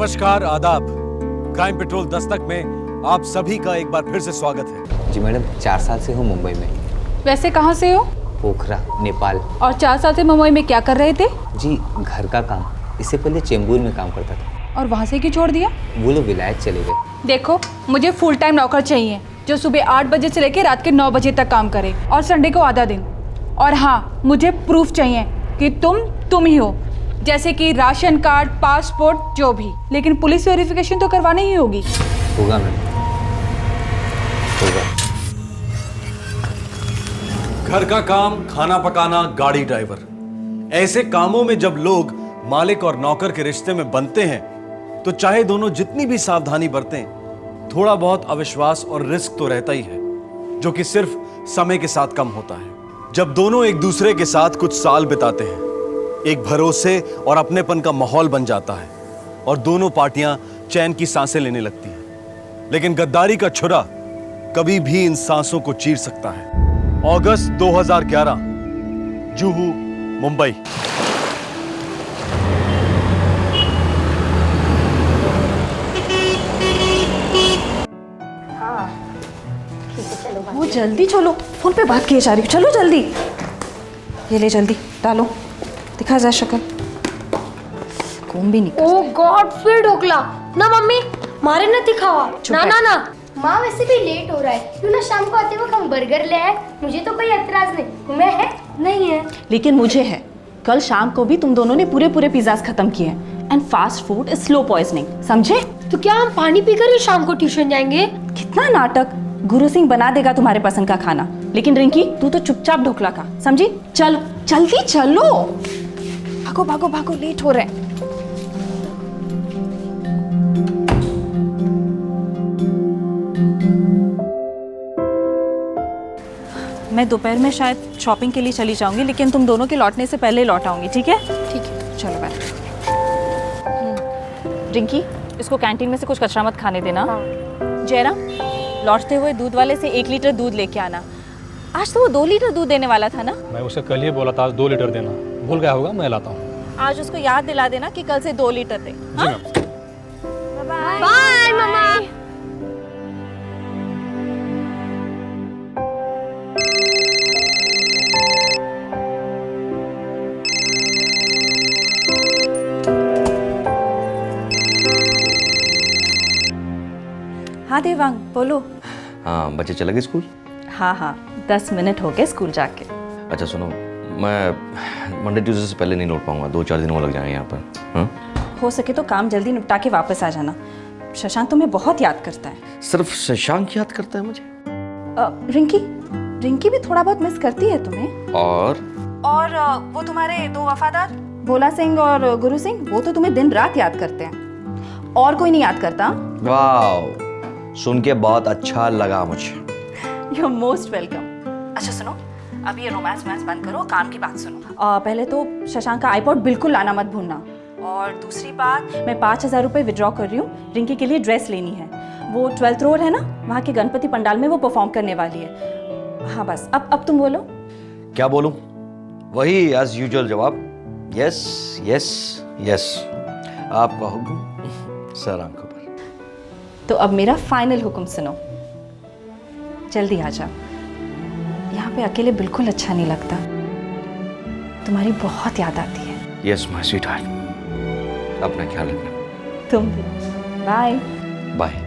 नमस्कार, आदाब। Crime petrol Dastak में आप सभी का एक बार फिर से स्वागत है। जी मैडम, 4 साल से हूँ मुंबई में। वैसे कहाँ से हो? पोखरा, नेपाल। और 4 साल से मुंबई में क्या कर रहे थे? जी घर का काम। इससे पहले चेंबूर में काम करता था। और वहाँ से क्यों छोड़ दिया? वो लोग विलायत चले गए। देखो, मुझे फुल टाइम नौकर चाहिए जो सुबह 8 बजे से लेकर रात के 9 बजे तक काम करे और संडे को आधा दिन। और हाँ, मुझे प्रूफ चाहिए कि तुम ही हो, जैसे कि राशन कार्ड, पासपोर्ट, जो भी। लेकिन पुलिस वेरिफिकेशन तो करवानी ही होगी। होगा मैडम, होगा। घर का काम, खाना पकाना, गाड़ी ड्राइवर, ऐसे कामों में जब लोग मालिक और नौकर के रिश्ते में बनते हैं तो चाहे दोनों जितनी भी सावधानी बरतें, थोड़ा बहुत अविश्वास और रिस्क तो रहता ही है, जो कि सिर्फ समय के साथ कम होता है। जब दोनों एक दूसरे के साथ कुछ साल बिताते हैं, एक भरोसे और अपनेपन का माहौल बन जाता है और दोनों पार्टियां चैन की सांसें लेने लगती हैं। लेकिन गद्दारी का छुरा कभी भी इन सांसों को चीर सकता है। अगस्त 2011, जुहू, मुंबई। वो जल्दी चलो, फोन पे बात किए जा रही हूँ। चलो जल्दी, ये ले जल्दी डालो, दिखा जा शक्ल। कौन भी निकल। ओह गॉड, फिर ढोकला ना मम्मी, मारे न दिखावा। ना ना ना माँ, वैसे भी लेट हो रहा है, क्यों ना शाम को आते वक्त हम बर्गर ले आए। मुझे तो कोई एतराज नहीं, तुम्हें है? नहीं है। लेकिन मुझे है। कल शाम को भी तुम दोनों ने पूरे पिज्जाज खत्म किए हैं। And fast food is slow poisoning, समझे? तो क्या हम पानी पीकर ही शाम को ट्यूशन जाएंगे? कितना नाटक। गुरु सिंह बना देगा तुम्हारे पसंद का खाना, लेकिन रिंकी तू तो चुपचाप ढोकला खा, समझी? चलो जल्दी चलो, भागो भागो भागो, लेट हो रहे हैं। मैं दोपहर में शायद शॉपिंग के लिए चली जाऊंगी, लेकिन तुम दोनों के लौटने से पहले लौट आऊंगी, ठीक है? ठीक है, चलो बैठ। रिंकी, इसको कैंटीन में से कुछ कचरा मत खाने देना। जयराम, लौटते हुए दूध वाले से 1 लीटर दूध लेके आना। आज तो वो 2 लीटर दूध देने वाला था ना? मैं उसे कल ही बोला था आज 2 लीटर देना, भूल गया होगा, मैं लाता हूँ। आज उसको याद दिला देना कि कल से 2 लीटर दे। जी मैम। बाय मम्मा। हाँ देवांग, बोलो। हाँ, बच्चे चले गए स्कूल? हाँ, 10 मिनट हो गए स्कूल जाके। अच्छा सुनो, मैं मंडे ट्यूसडे से पहले नहीं लौट पाऊंगा, 2-4 दिन और लग जाएंगे यहाँ पर। हाँ? हो सके तो काम जल्दी निपटा के वापस आ जाना। शशांक तुम्हें बहुत याद करता है। सिर्फ शशांक याद करता है मुझे? रिंकी भी थोड़ा बहुत मिस करती है तुम्हें। और वो तुम्हारे 2 वफादार, भोला सिंह और गुरु सिंह, वो तो तुम्हें दिन रात याद करते हैं। और कोई नहीं याद करता। वाह, सुन के बहुत अच्छा लगा मुझे। You are most welcome. अच्छा सुनो, अब ये रोमांस बंद करो, काम की बात सुनो। पहले तो शशांक का आईपॉड बिल्कुल लाना मत भूलना। और दूसरी बात, मैं 5000 रुपये विड्रॉ कर रही हूँ। रिंकी के लिए ड्रेस लेनी है। वो 12th रोड है ना, वहाँ के गणपति पंडाल में वो परफॉर्म करने वाली है। हाँ बस, अब तुम बोलो। क्या बोलूं? वही एज यूजुअल जवाब, यस यस यस। आपका हुक्म सर आंखों पर। तो अब मेरा फाइनल हुक्म सुनो, जल्दी आ जाओ। यहाँ पे अकेले बिल्कुल अच्छा नहीं लगता, तुम्हारी बहुत याद आती है। यस माय स्वीट हार्ट, अपना ख्याल रखना। तुम भी। Bye bye.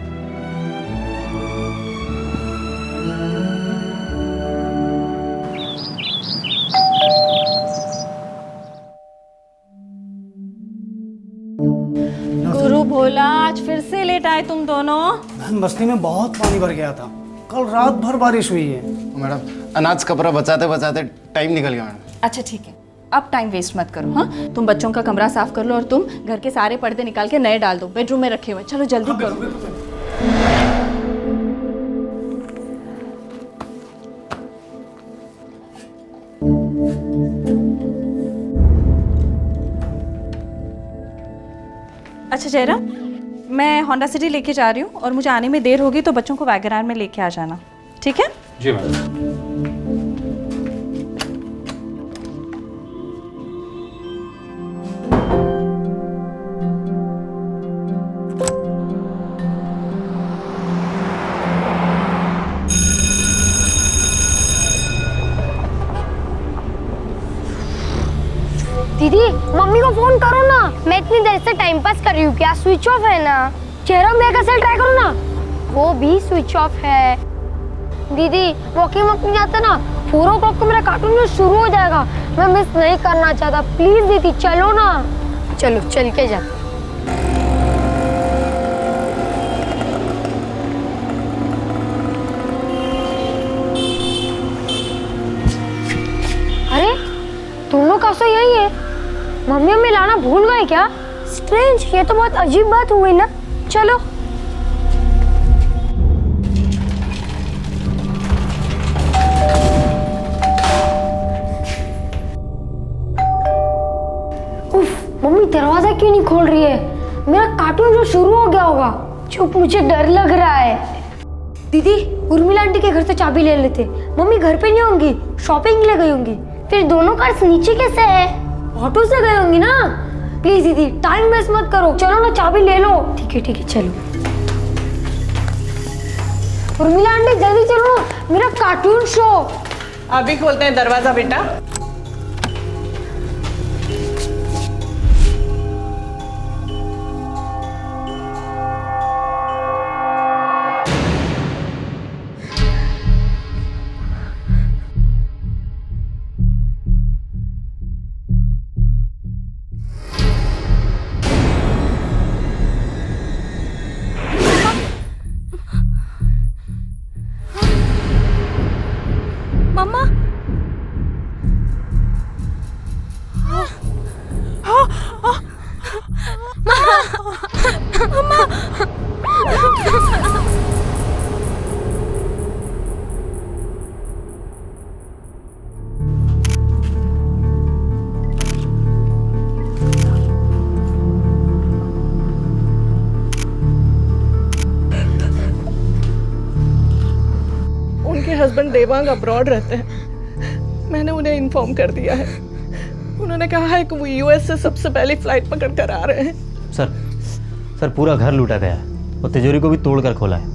गुरु भोला, आज फिर से लेट आए तुम दोनों। बस्ती में बहुत पानी भर गया था, कल रात भर बारिश हुई है। मैडम, अनाज कपड़ा बचाते बचाते टाइम निकल गया मैडम। अच्छा ठीक है, अब टाइम वेस्ट मत करो। हाँ, तुम बच्चों का कमरा साफ कर लो और तुम घर के सारे पर्दे निकाल के नए डाल दो, बेडरूम में रखे हुए। चलो जल्दी करो। अच्छा जयराम, मैं होंडा सिटी लेके जा रही हूँ और मुझे आने में देर होगी, तो बच्चों को वैगनार में लेके आ जाना, ठीक है? जी मैम। दीदी मम्मी को फोन करो ना। मैं इतनी देर से टाइम पास कर रही हूँ, क्या स्विच ऑफ है ना? चेहरा मेरा सेल ट्राई करो ना, वो भी स्विच ऑफ है। दीदी वॉकिंग जाता ना, 4 o'clock को मेरा कार्टून में शुरू हो जाएगा, मैं मिस नहीं करना चाहता। प्लीज दीदी चलो ना। चलो चल के जाते। अरे तुम लोग का यही है, मम्मी हमें लाना भूल गए क्या? स्ट्रेंज, ये तो बहुत अजीब बात हुई ना। चलो उफ, मम्मी दरवाजा क्यों नहीं खोल रही है? मेरा कार्टून जो शुरू हो गया होगा। चुप, मुझे डर लग रहा है। दीदी उर्मिला आंटी के घर से चाबी ले लेते। मम्मी घर पे नहीं होंगी, शॉपिंग के लिए गई होंगी। फिर दोनों कार्स नीचे कैसे है? ऑटो से गई होंगी ना। प्लीज दीदी टाइम वेस्ट मत करो, चलो ना चाबी ले लो। ठीक है चलो। उर्मिला आंटी जल्दी चलो, मेरा कार्टून शो। अभी खोलते हैं दरवाजा बेटा। मम्मा उनके हस्बैंड देवांग अब्रॉड रहते हैं। मैंने उन्हें इन्फॉर्म कर दिया है। उन्होंने कहा है कि वो यूएस से सबसे पहले फ्लाइट पकड़ कर आ रहे हैं। सर पूरा घर लूटा गया है और तिजोरी को भी तोड़ कर खोला है।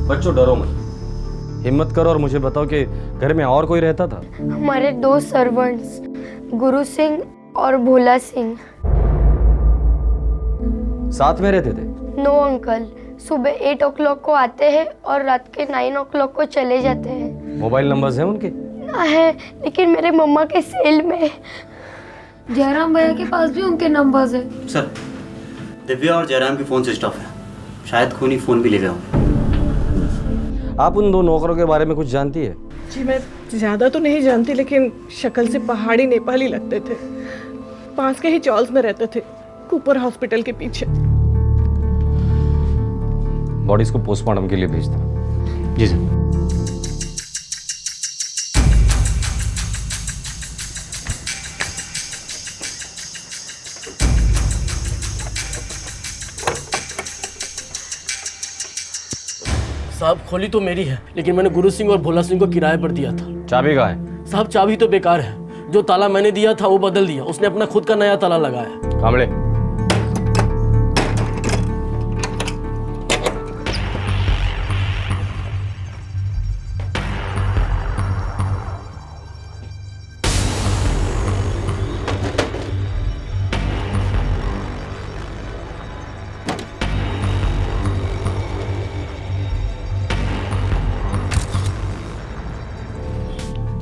बच्चों डरो मत, हिम्मत करो और मुझे बताओ कि घर में और कोई रहता था? हमारे 2 सर्वेंट्स, गुरु सिंह और भोला सिंह। साथ में रहते थे? नो अंकल, सुबह 8 o'clock को आते हैं और रात के 9 o'clock को चले जाते हैं। मोबाइल नंबर्स हैं उनके? है, लेकिन मेरे मम्मा के सेल में। जयराम भैया के पास भी उनके नंबर्स है। सर दिव्या और जयराम की फ़ोन स्विच ऑफ है, शायद खूनी फ़ोन भी ले गया हो। आप उन 2 नौकरों के बारे में कुछ जानती है? जी मैं ज़्यादा तो नहीं जानती, लेकिन शक्ल से पहाड़ी नेपाली लगते थे। पास के ही चॉल्स में रहते थे, कूपर हॉस्पिटल के पीछे। बॉडीज को पोस्टमार्टम के लिए भेज दो। जी सर। साहब खोली तो मेरी है, लेकिन मैंने गुरु सिंह और भोला सिंह को किराए पर दिया था। चाबी कहाँ है? साहब चाबी तो बेकार है, जो ताला मैंने दिया था वो बदल दिया, उसने अपना खुद का नया ताला लगाया। कामड़े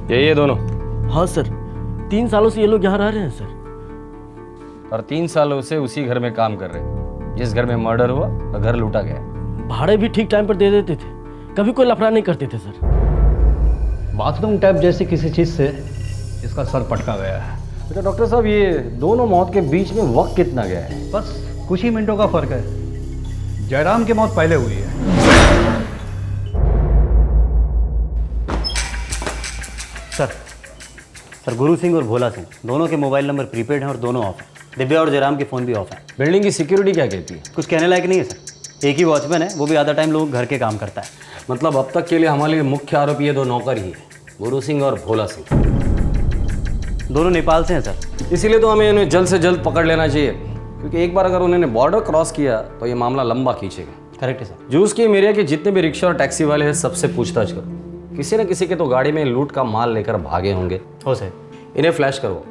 यही है दोनों? हाँ सर, 3 सालों से ये लोग यहाँ रह रहे हैं सर। और 3 सालों से उसी घर में काम कर रहे हैं जिस घर में मर्डर हुआ और घर लूटा गया। भाड़े भी ठीक टाइम पर दे देते थे, कभी कोई लफड़ा नहीं करते थे सर। बाथरूम टैप जैसी किसी चीज़ से इसका सर पटका गया है। बेटा डॉक्टर साहब, ये दोनों मौत के बीच में वक्त कितना गया है? बस कुछ ही मिनटों का फर्क है। जयराम की मौत पहले हुई है। सर गुरु सिंह और भोला सिंह दोनों के मोबाइल नंबर प्रीपेड हैं और दोनों ऑफ हैं। दिव्या और जयराम के फ़ोन भी ऑफ हैं। बिल्डिंग की सिक्योरिटी क्या कहती है? कुछ कहने लायक नहीं है सर। एक ही वॉचमैन है, वो भी आधा टाइम लोग घर के काम करता है। मतलब अब तक के लिए हमारे लिए मुख्य आरोपी ये 2 नौकर ही है, गुरु सिंह और भोला सिंह। दोनों नेपाल से हैं सर। इसीलिए तो हमें इन्हें जल्द से जल्द पकड़ लेना चाहिए, क्योंकि एक बार अगर उन्होंने बॉर्डर क्रॉस किया तो ये मामला लंबा खींचेगा। करेक्ट है सर। जूस की एरिया के जितने भी रिक्शा और टैक्सी वाले हैं सबसे पूछताछ करो। किसी न किसी के तो गाड़ी में लूट का माल लेकर भागे होंगे। हो सर, इन्हें फ्लैश करो।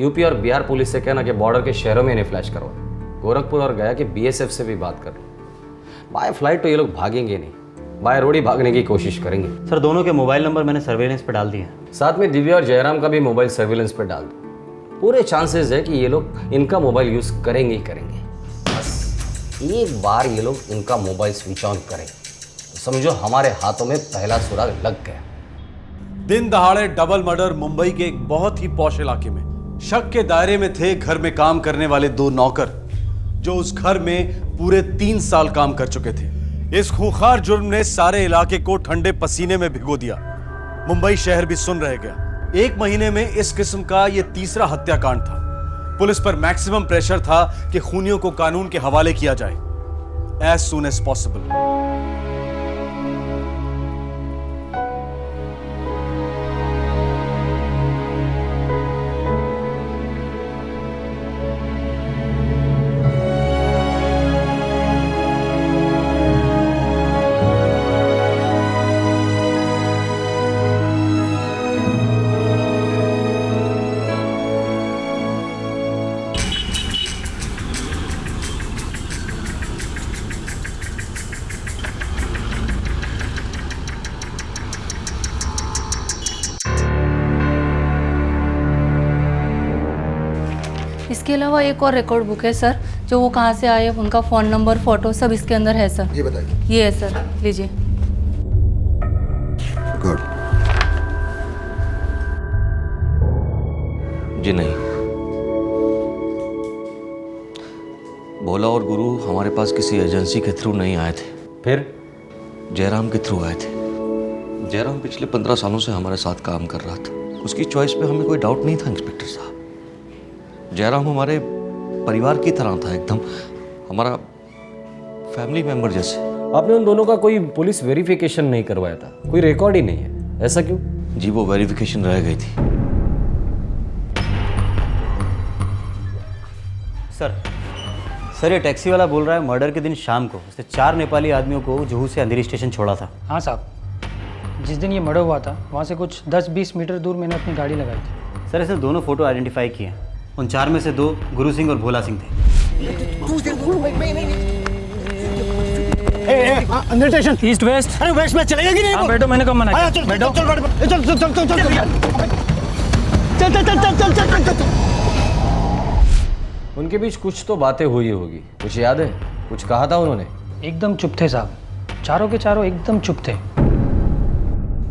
यूपी और बिहार पुलिस से कहना कि बॉर्डर के शहरों में इन्हें फ्लैश करो। गोरखपुर और गया कि बीएसएफ से भी बात कर लो। बाय फ्लाइट तो ये लोग भागेंगे नहीं, बाय रोड ही भागने की कोशिश करेंगे। सर दोनों के मोबाइल नंबर मैंने सर्वेलेंस पे डाल दिए हैं। साथ में दिव्या और जयराम का भी मोबाइल सर्विलेंस पे डाल दो। पूरे चांसेस है कि ये लोग इनका मोबाइल यूज करेंगे ही करेंगे। बस एक बार ये लोग इनका मोबाइल स्विच ऑन करें तो समझो हमारे हाथों में पहला सुराग लग गया। दिन दहाड़े डबल मर्डर मुंबई के एक बहुत ही पॉश इलाके में। शक के दायरे में थे घर में काम करने वाले 2 नौकर जो उस घर में पूरे 3 साल काम कर चुके थे। इस खूंखार जुर्म ने सारे इलाके को ठंडे पसीने में भिगो दिया। मुंबई शहर भी सुन रह गया। 1 महीने में इस किस्म का यह तीसरा हत्याकांड था। पुलिस पर मैक्सिमम प्रेशर था कि खूनियों को कानून के हवाले किया जाए एज सून एज पॉसिबल। इसके अलावा एक और रिकॉर्ड बुक है सर, जो वो कहाँ से आए, उनका फ़ोन नंबर, फ़ोटो सब इसके अंदर है सर। ये बताइए। ये है सर, लीजिए। गुड। जी नहीं, भोला और गुरु हमारे पास किसी एजेंसी के थ्रू नहीं आए थे। फिर जयराम के थ्रू आए थे। जयराम पिछले 15 सालों से हमारे साथ काम कर रहा था। उसकी चॉइस पे हमें कोई डाउट नहीं था इंस्पेक्टर साहब। जयराम हमारे परिवार की तरह था, एकदम हमारा फैमिली मेंबर जैसे। आपने उन दोनों का कोई पुलिस वेरिफिकेशन नहीं करवाया था, कोई रिकॉर्ड ही नहीं है, ऐसा क्यों? जी वो वेरिफिकेशन रह गई थी। सर ये टैक्सी वाला बोल रहा है मर्डर के दिन शाम को उसने 4 नेपाली आदमियों को जुहू से अंधेरी स्टेशन छोड़ा था। हाँ साहब, जिस दिन ये मर्डर हुआ था वहाँ से कुछ 10-20 मीटर दूर मैंने अपनी गाड़ी लगाई थी। सर इसने दोनों फोटो आइडेंटिफाई किए हैं। उन 4 में से 2 गुरु सिंह और भोला सिंह थे। अंदर स्टेशन ईस्ट वेस्ट। अरे वेस्ट में चलेगा कि नहीं? हाँ बैठो, मैंने कब मना किया? चल बैठो, चल चल चल चल चल चल चल चल चल चल। उनके बीच कुछ तो बातें हुई होगी, कुछ याद है? कुछ कहा था उन्होंने? एकदम चुप थे साहब, चारों के चारों एकदम चुप थे।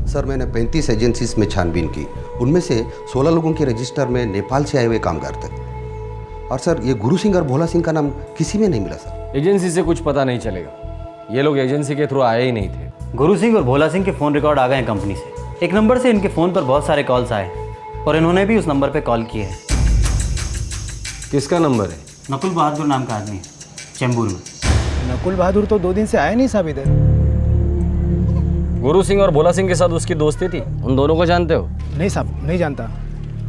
सर मैंने 35 एजेंसीज में छानबीन की, उनमें से 16 लोगों के रजिस्टर में नेपाल से आए हुए कामगार थे। और सर ये गुरु सिंह और भोला सिंह का नाम किसी में नहीं मिला सर। एजेंसी से कुछ पता नहीं चलेगा, ये लोग एजेंसी के थ्रू आए ही नहीं थे। गुरु सिंह और भोला सिंह के फ़ोन रिकॉर्ड आ गए हैं कंपनी से। एक नंबर से इनके फ़ोन पर बहुत सारे कॉल्स आए और इन्होंने भी उस नंबर पर कॉल किए हैं। किसका नंबर है? नकुल बहादुर नाम का आदमी है, चेंबूर में। नकुल बहादुर तो 2 दिन से आया नहीं साहब इधर। गुरु सिंह और भोला सिंह के साथ उसकी दोस्ती थी, उन दोनों को जानते हो? नहीं साहब, नहीं जानता।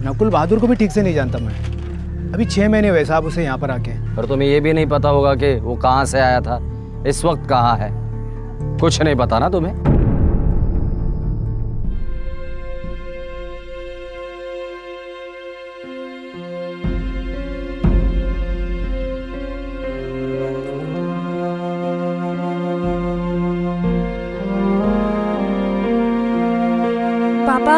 नकुल बहादुर को भी ठीक से नहीं जानता मैं। अभी 6 महीने हुए साहब उसे यहाँ पर आके। पर तुम्हें ये भी नहीं पता होगा कि वो कहाँ से आया था, इस वक्त कहाँ है? कुछ नहीं पता ना तुम्हें? पापा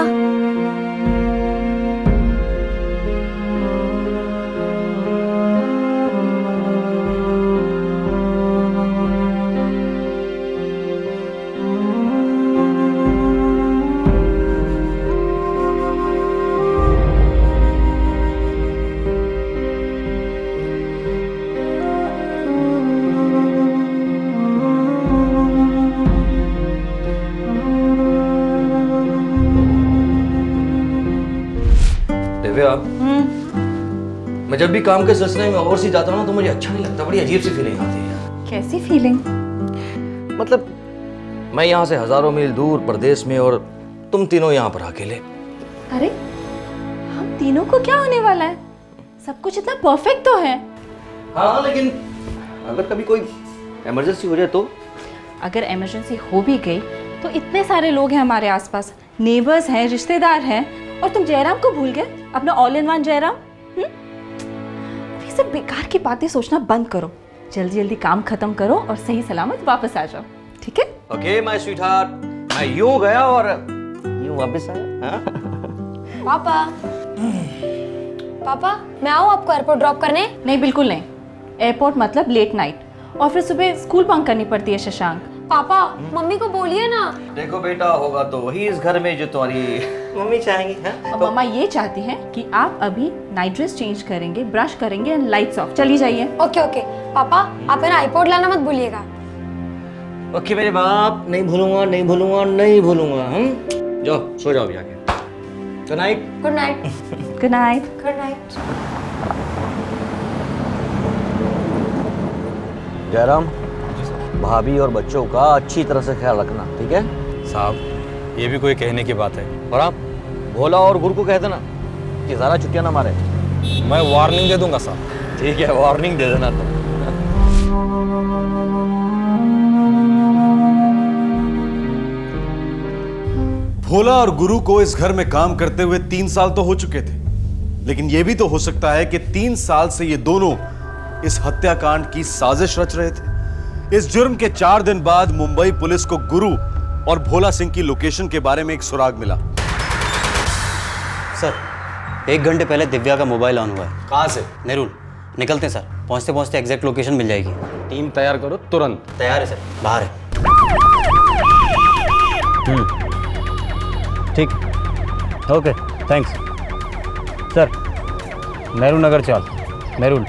मैं जब भी काम के सिलसिले में ओवरसीज जाता हूँ ना तो मुझे अच्छा नहीं लगता, बड़ी अजीब सी फीलिंग आती है। कैसी फीलिंग? मतलब मैं यहाँ से हजारों मील दूर प्रदेश में और तुम तीनों यहाँ पर अकेले। अरे हम तीनों को क्या होने वाला है? सब कुछ इतना परफेक्ट तो है। हाँ लेकिन अगर कभी कोई इमरजेंसी हो जाए तो? अगर इमरजेंसी हो भी गई तो इतने सारे लोग हैं हमारे आसपास, नेबर्स हैं, रिश्तेदार हैं, और तुम जयराम को भूल गए, अपना ऑल इन वन जयराम। ये सब बेकार की बातें सोचना बंद करो, जल्दी जल्दी काम खत्म करो और सही सलामत वापस आ जाओ, ठीक है? ओके माय स्वीटहार्ट, मैं यूं गया और यूं वापस आया। पापा पापा मैं आऊँ आपको एयरपोर्ट ड्रॉप करने? नहीं, बिल्कुल नहीं। एयरपोर्ट मतलब लेट नाइट, और फिर सुबह स्कूल बंक करनी पड़ती है शशांक। पापा मम्मी को बोलिए ना। देखो बेटा, होगा तो वही इस घर में जो तुम्हारी मम्मी चाहेंगी। और मम्मा ये चाहती हैं कि आप अभी नाइट ड्रेस चेंज करेंगे, ब्रश करेंगे एंड लाइट्स ऑफ, चली जाइए। ओके ओके पापा, आप मेरा आईपॉड लाना मत भूलिएगा। ओके मेरे बाप, नहीं भूलूंगा, नहीं भूलूंगा, नहीं भूलूंगा। हम जाओ, सो जाओ अभी आके। Good night. Good night. Good night. Good night. Jairam, भाभी और बच्चों का अच्छी तरह से ख्याल रखना, ठीक है? साहब ये भी कोई कहने की बात है। और आप भोला और गुरु को कह देना कि ज़्यादा छुट्टियां ना मारे। मैं वार्निंग दे दूंगा साहब। ठीक है, वार्निंग दे देना तुम। भोला और गुरु को इस घर में काम करते हुए 3 साल तो हो चुके थे, लेकिन यह भी तो हो सकता है कि 3 साल से ये दोनों इस हत्याकांड की साजिश रच रहे थे। इस जुर्म के 4 दिन बाद मुंबई पुलिस को गुरु और भोला सिंह की लोकेशन के बारे में एक सुराग मिला। सर 1 घंटे पहले दिव्या का मोबाइल ऑन हुआ है। कहाँ से? नेरुल। निकलते हैं सर, पहुंचते पहुंचते एग्जैक्ट लोकेशन मिल जाएगी। टीम तैयार करो तुरंत। तैयार है सर, बाहर है। ठीक, okay thanks sir. Nehru Nagar चल, नेरुल।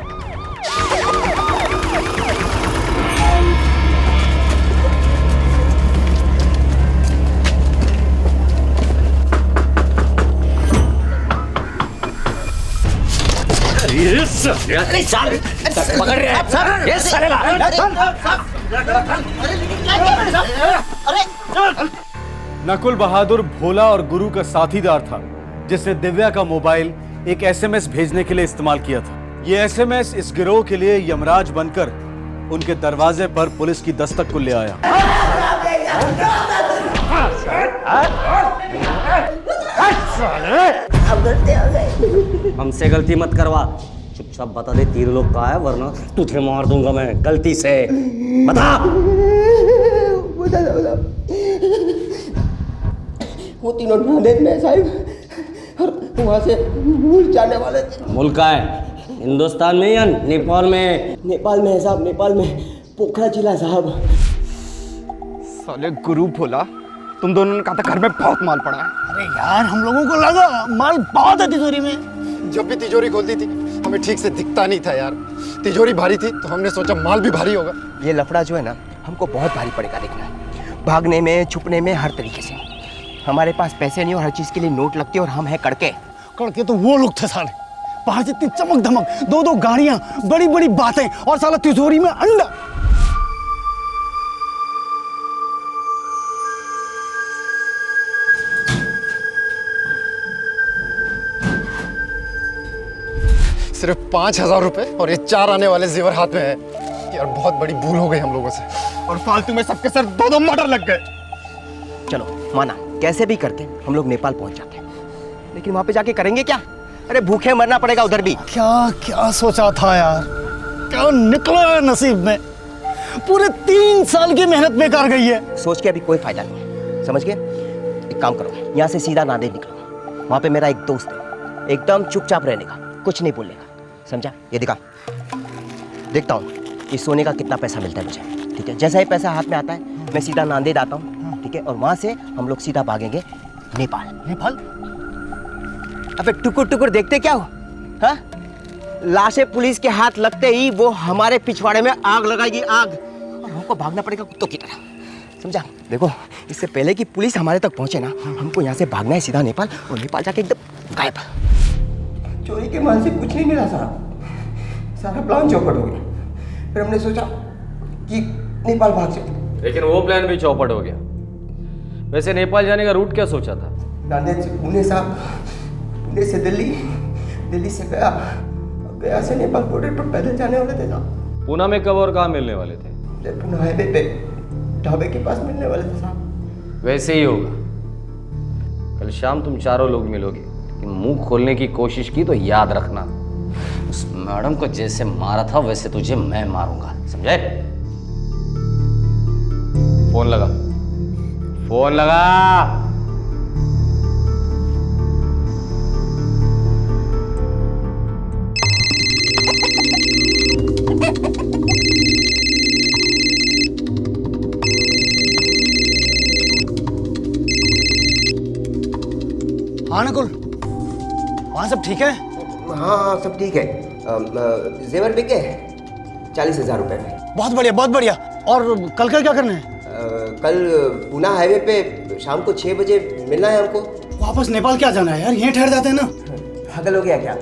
पकड़ रहे हैं सर, ये नकुल बहादुर भोला और गुरु का साथीदार था, जिसने दिव्या का मोबाइल एक एसएमएस भेजने के लिए इस्तेमाल किया था। यह एसएमएस इस गिरोह के लिए यमराज बनकर उनके दरवाजे पर पुलिस की दस्तक को ले आया। हमसे गलती मत करवा, चुपचाप बता दे 3 लोग कहाँ है, वरना तुझे मार दूंगा मैं गलती से। बता। वो तीनों नांदेड़ में साहिब, और वहाँ से मुल्क जाने वाले थे। मुल्क कहाँ है? हिंदुस्तान में या नेपाल में? नेपाल में है साहब, नेपाल में, पोखरा जिला साहब। साले गुरु भोला, तुम दोनों ने कहा था घर में बहुत माल पड़ा है। अरे यार हम लोगों को लगा माल बहुत है तिजोरी में। जब भी तिजोरी खोलती थी हमें ठीक से दिखता नहीं था यार। तिजोरी भारी थी तो हमने सोचा माल भी भारी होगा। ये लफड़ा जो है ना, हमको बहुत भारी पड़ेगा देखना, भागने में, छुपने में, हर तरीके से। हमारे पास पैसे नहीं और हर चीज़ के लिए नोट लगते और हम हैं कड़के। कड़के तो वो लोग थे साले, बाहर से इतनी चमक धमक, 2-2 गाड़ियां, बड़ी बड़ी बातें, और साला तिजोरी में अंडा। सिर्फ 5,000 रुपए और ये 4 आने वाले जेवर हाथ में है। यार बहुत बड़ी भूल हो गई हम लोगों से, और फालतू में सबके सर 2-2 मर्डर लग गए। चलो माना, कैसे भी करके हम लोग नेपाल पहुंच जाते हैं, लेकिन वहां पे जाके करेंगे क्या? अरे भूखे मरना पड़ेगा उधर भी। क्या क्या सोचा था यार, क्या निकला है नसीब में। पूरे 3 साल की मेहनत बेकार गई है। सोच के अभी कोई फायदा नहीं है, समझ गए? एक काम करो, यहाँ से सीधा नांदेड़ निकलो। वहाँ पे मेरा एक दोस्त है, एकदम चुपचाप रहने का, कुछ नहीं बोलने का, समझा? ये दिखा, देखता हूँ इस सोने का कितना पैसा मिलता है मुझे, ठीक है? जैसा ही पैसा हाथ में आता है मैं सीधा नांदेड़ आता हूँ, ठीक है? और वहाँ से हम लोग सीधा भागेंगे नेपाल। नेपाल? अबे टुकुर टुकुर देखते क्या हो, हाँ? लाशें पुलिस के हाथ लगते ही वो हमारे पिछवाड़े में आग लगाएगी, आग, और हमको भागना पड़ेगा कुत्तों की तरह, समझा? देखो, इससे पहले कि पुलिस हमारे तक पहुंचे ना, हमको यहाँ से भागना है सीधा नेपाल, और नेपाल जाके एकदम गायब। चोरी के माल से कुछ नहीं मिला साहब, सारा प्लान चौपट हो गया। फिर हमने सोचा कि नेपाल भाग जाए, लेकिन वो प्लान भी चौपट हो गया। वैसे नेपाल जाने का रूट क्या सोचा था? नांदेड़ से पुणे साहब, पुणे से दिल्ली, दिल्ली से गया, गया से नेपाल बॉर्डर पर पैदल जाने वाले थे ना। पूना में कब और कहाँ मिलने वाले थे? पुणे हाईवे पे ढाबे के पास मिलने वाले थे साहब। वैसे ही होगा, कल शाम तुम चारों लोग मिलोगे कि मुंह खोलने की कोशिश की तो याद रखना, उस मैडम को जैसे मारा था वैसे तुझे मैं मारूंगा, समझे? फोन लगा, फोन लगा। हाँ नकुल, वहाँ सब ठीक है? हाँ हाँ सब ठीक है। जेवर बिके 40,000 रुपये में। बहुत बढ़िया बहुत बढ़िया। और कल का क्या करना है? कल पूना हाईवे पे शाम को 6 बजे मिलना है हमको। वापस नेपाल क्या जाना है यार, यहीं ठहर जाते हैं ना। पागल हो गया क्या?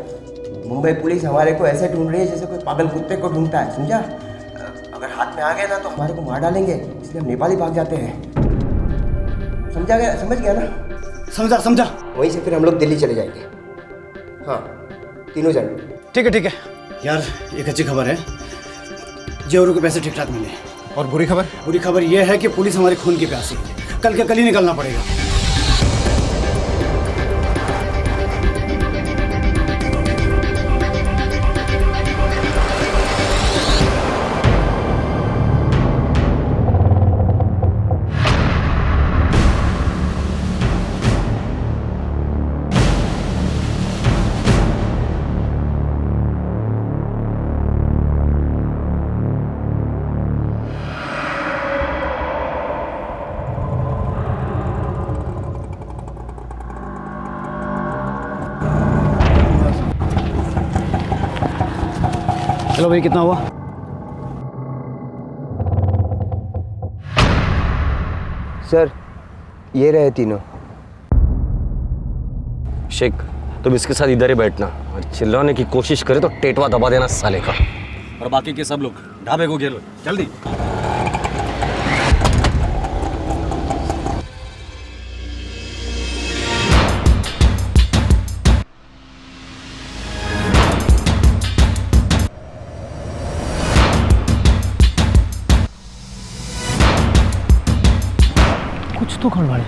मुंबई पुलिस हमारे को ऐसे ढूंढ रही है जैसे कोई पागल कुत्ते को ढूंढता है, समझा? अगर हाथ में आ गए ना तो हमारे को मार डालेंगे, इसलिए हम नेपाल ही भाग जाते हैं। समझा गया? समझ गया ना? समझा समझा। वहीं से फिर हम लोग दिल्ली चले जाएंगे। हाँ, तीनों जन। ठीक है यार, एक अच्छी खबर है, जेवरों के पैसे ठीक ठाक मिले। और बुरी खबर? बुरी खबर यह है कि पुलिस हमारे खून की प्यासी है, कल के कल ही निकलना पड़ेगा। चलो भाई, कितना हुआ? सर ये रहे तीनों। शेख, तुम इसके साथ इधर ही बैठना और चिल्लाने की कोशिश करे तो टेटवा दबा देना साले का। और बाकी के सब लोग ढाबे को घेरो, जल्दी। कुछ तो गड़बड़ है।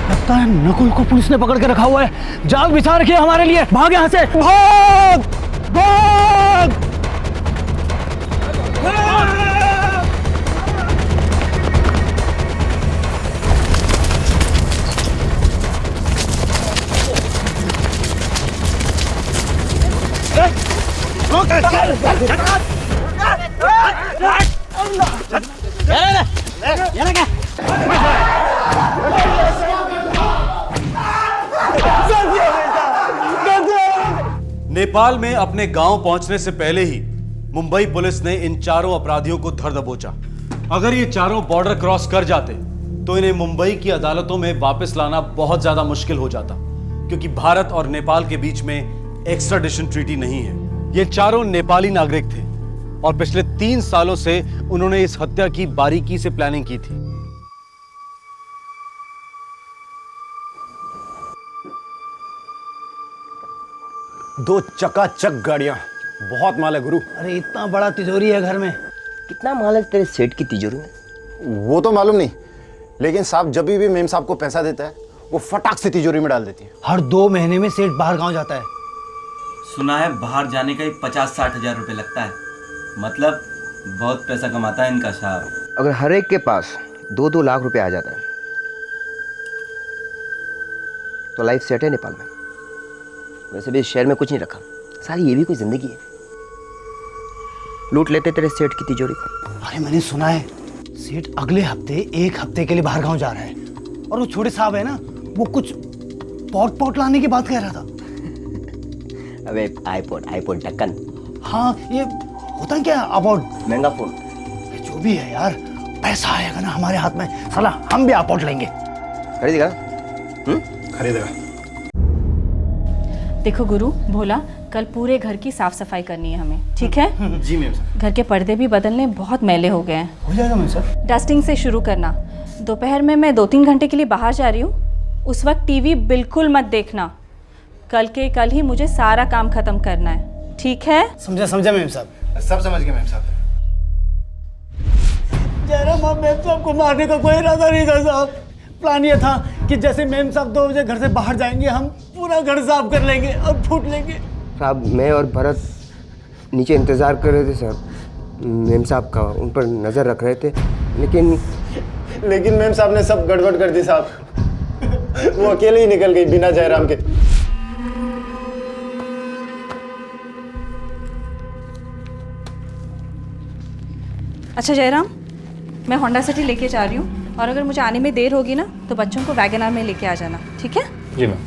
लगता है नकुल को पुलिस ने पकड़ के रखा हुआ है, जाल बिछा रखी है हमारे लिए। भाग यहाँ से, भाग भाग। नेपाल में अपने गांव पहुंचने से पहले ही मुंबई पुलिस ने इन चारों अपराधियों को धर दबोचा। अगर ये चारों बॉर्डर क्रॉस कर जाते तो इन्हें मुंबई की अदालतों में वापस लाना बहुत ज्यादा मुश्किल हो जाता, क्योंकि भारत और नेपाल के बीच में एक्स्ट्राडिशन ट्रीटी नहीं है। ये चारों नेपाली नागरिक थे और पिछले 3 सालों से उन्होंने इस हत्या की बारीकी से प्लानिंग की थी। दो चकाचक गाड़ियां, बहुत माल है गुरु। अरे इतना बड़ा तिजोरी है घर में। कितना माल है तेरे सेठ की तिजोरी में? वो तो मालूम नहीं, लेकिन साहब जब भी मेम साहब को पैसा देता है वो फटाक से तिजोरी में डाल देती है। हर 2 महीने में सेठ बाहर गांव जाता है। सुना है बाहर जाने का ही 50-60 हजार रुपये लगता है, मतलब बहुत पैसा कमाता है इनका साहब। अगर हर एक के पास 2-2 लाख रुपए आ जाता है तो लाइफ सेट है नेपाल में। वैसे भी इस शहर में कुछ नहीं रखा, सारी ये भी कोई जिंदगी है। लूट लेते तेरे सेठ की तिजोरी को। अरे मैंने सुना है सेठ अगले हफ्ते 1 हफ्ते के लिए बाहर गांव जा रहा है, और वो छोटे साहब है ना, वो कुछ पॉट लाने की बात कह रहा था। अबे आईपॉड ढक्कन। हाँ, ये होता है क्या आईपॉड? महंगा फोन। जो भी है यार, पैसा आएगा ना हमारे हाथ में, साला हम भी आईपॉड लेंगे। खरीदेगा? खरीदेगा। देखो गुरु, भोला, कल पूरे घर की साफ सफाई करनी है हमें, ठीक है? जी मैम सर। घर के पर्दे भी बदलने, बहुत मैले हो गए हैं। हो जाएगा मैम सर। डस्टिंग से शुरू करना। दोपहर में मैं 2-3 घंटे के लिए बाहर जा रही हूँ, उस वक्त टीवी बिल्कुल मत देखना। कल के कल ही मुझे सारा काम खत्म करना है, ठीक है? समझा मैम साहब। सब समझ गए मैम साहब। जयराम अब मेम साहब को मारने का कोई इरादा नहीं था साहब। प्लान ये था कि जैसे मेम साहब 2 बजे घर से बाहर जाएंगे हम पूरा घर साफ कर लेंगे और फूट लेंगे। साहब मैं और भरत नीचे इंतज़ार कर रहे थे साहब, मेम साहब का उन पर नज़र रख रहे थे, लेकिन मेम साहब ने सब गड़बड़ कर दी साहब। वो अकेले ही निकल गई बिना जयराम के। अच्छा जयराम, मैं होंडा सिटी लेके जा रही हूँ और अगर मुझे आने में देर होगी ना तो बच्चों को वैगन आर में लेके आ जाना, ठीक है? जी मैम।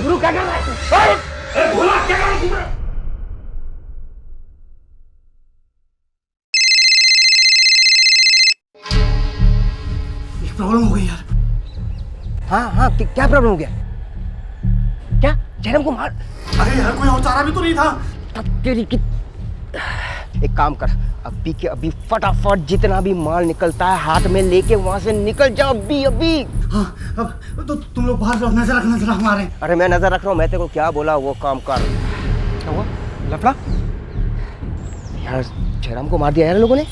गुरु क्या कर रहा है? भोला क्या कर रहा है? प्रॉब्लम हो गई यार। हाँ क्या प्रॉब्लम हो गया? क्या जयराम को मार? अरे यार कोई और चारा भी तो नहीं था। तब तेरी की एक काम कर, अभी के अभी फटाफट जितना भी माल निकलता है हाथ में लेके वहां से निकल जाओ अभी। हाँ अब तो तुम लोग बाहर जाओ, नजर रखना हमारे। अरे मैं नजर रख रहा हूँ, मैं तेरे को क्या बोला वो काम कर। क्या हुआ? लफड़ा? यार जयराम को मार दिया यार लोगों ने।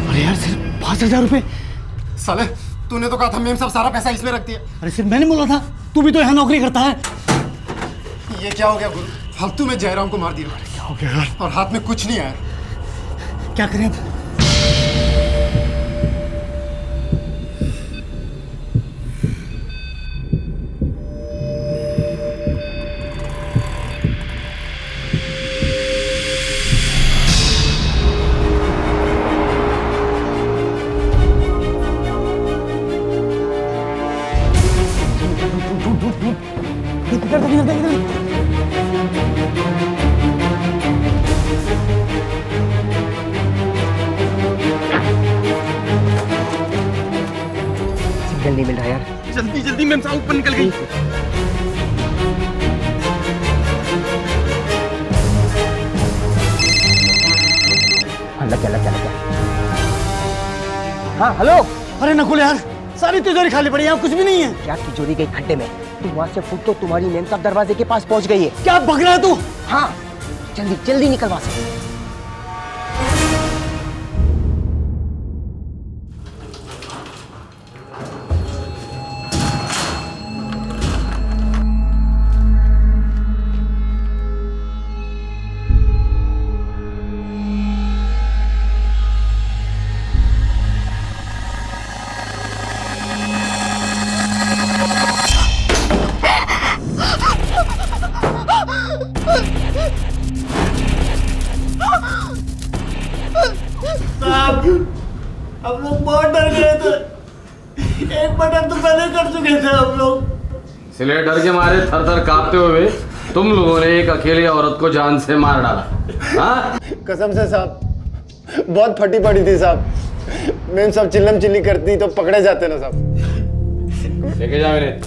अरे यार सिर्फ 5,000 रुपए। साले तूने तो कहा था मेम साहब सारा पैसा इसमें रख दिया। अरे सिर्फ मैंने बोला था, तू भी तो यहाँ नौकरी करता है। ये क्या हो गया गुरु? फालतू में जयराम को मार दिया। क्या हो गया यार? और हाथ में कुछ नहीं आया। क्या करें अब? सिग्नल नहीं मिल रहा यार। जल्दी मेम साहब ऊपर निकल गई। लग गया। हाँ हेलो। अरे नकुल यार, सारी तिजोरी खाली पड़ी है, यहाँ कुछ भी नहीं है। क्या तिजोरी गई खड्डे में? तुम वहां से फुट तो तुम्हारी मेम साहब दरवाजे के पास पहुंच गई है। क्या भग रहा है तू? हाँ जल्दी निकल वहां से। हम लोग बहुत डर गए थे। एक बटन तो पहले कर चुके थे हम लोग। इसलिए डर के मारे थर कांपते हुए तुम लोगों ने एक अकेली औरत को जान से मार डाला। हाँ? कसम से साहब बहुत फटी पड़ी थी साहब। मेम साहब चिल्लम चिल्ली करती तो पकड़े जाते ना साहब। लेके जाओ इन्हें।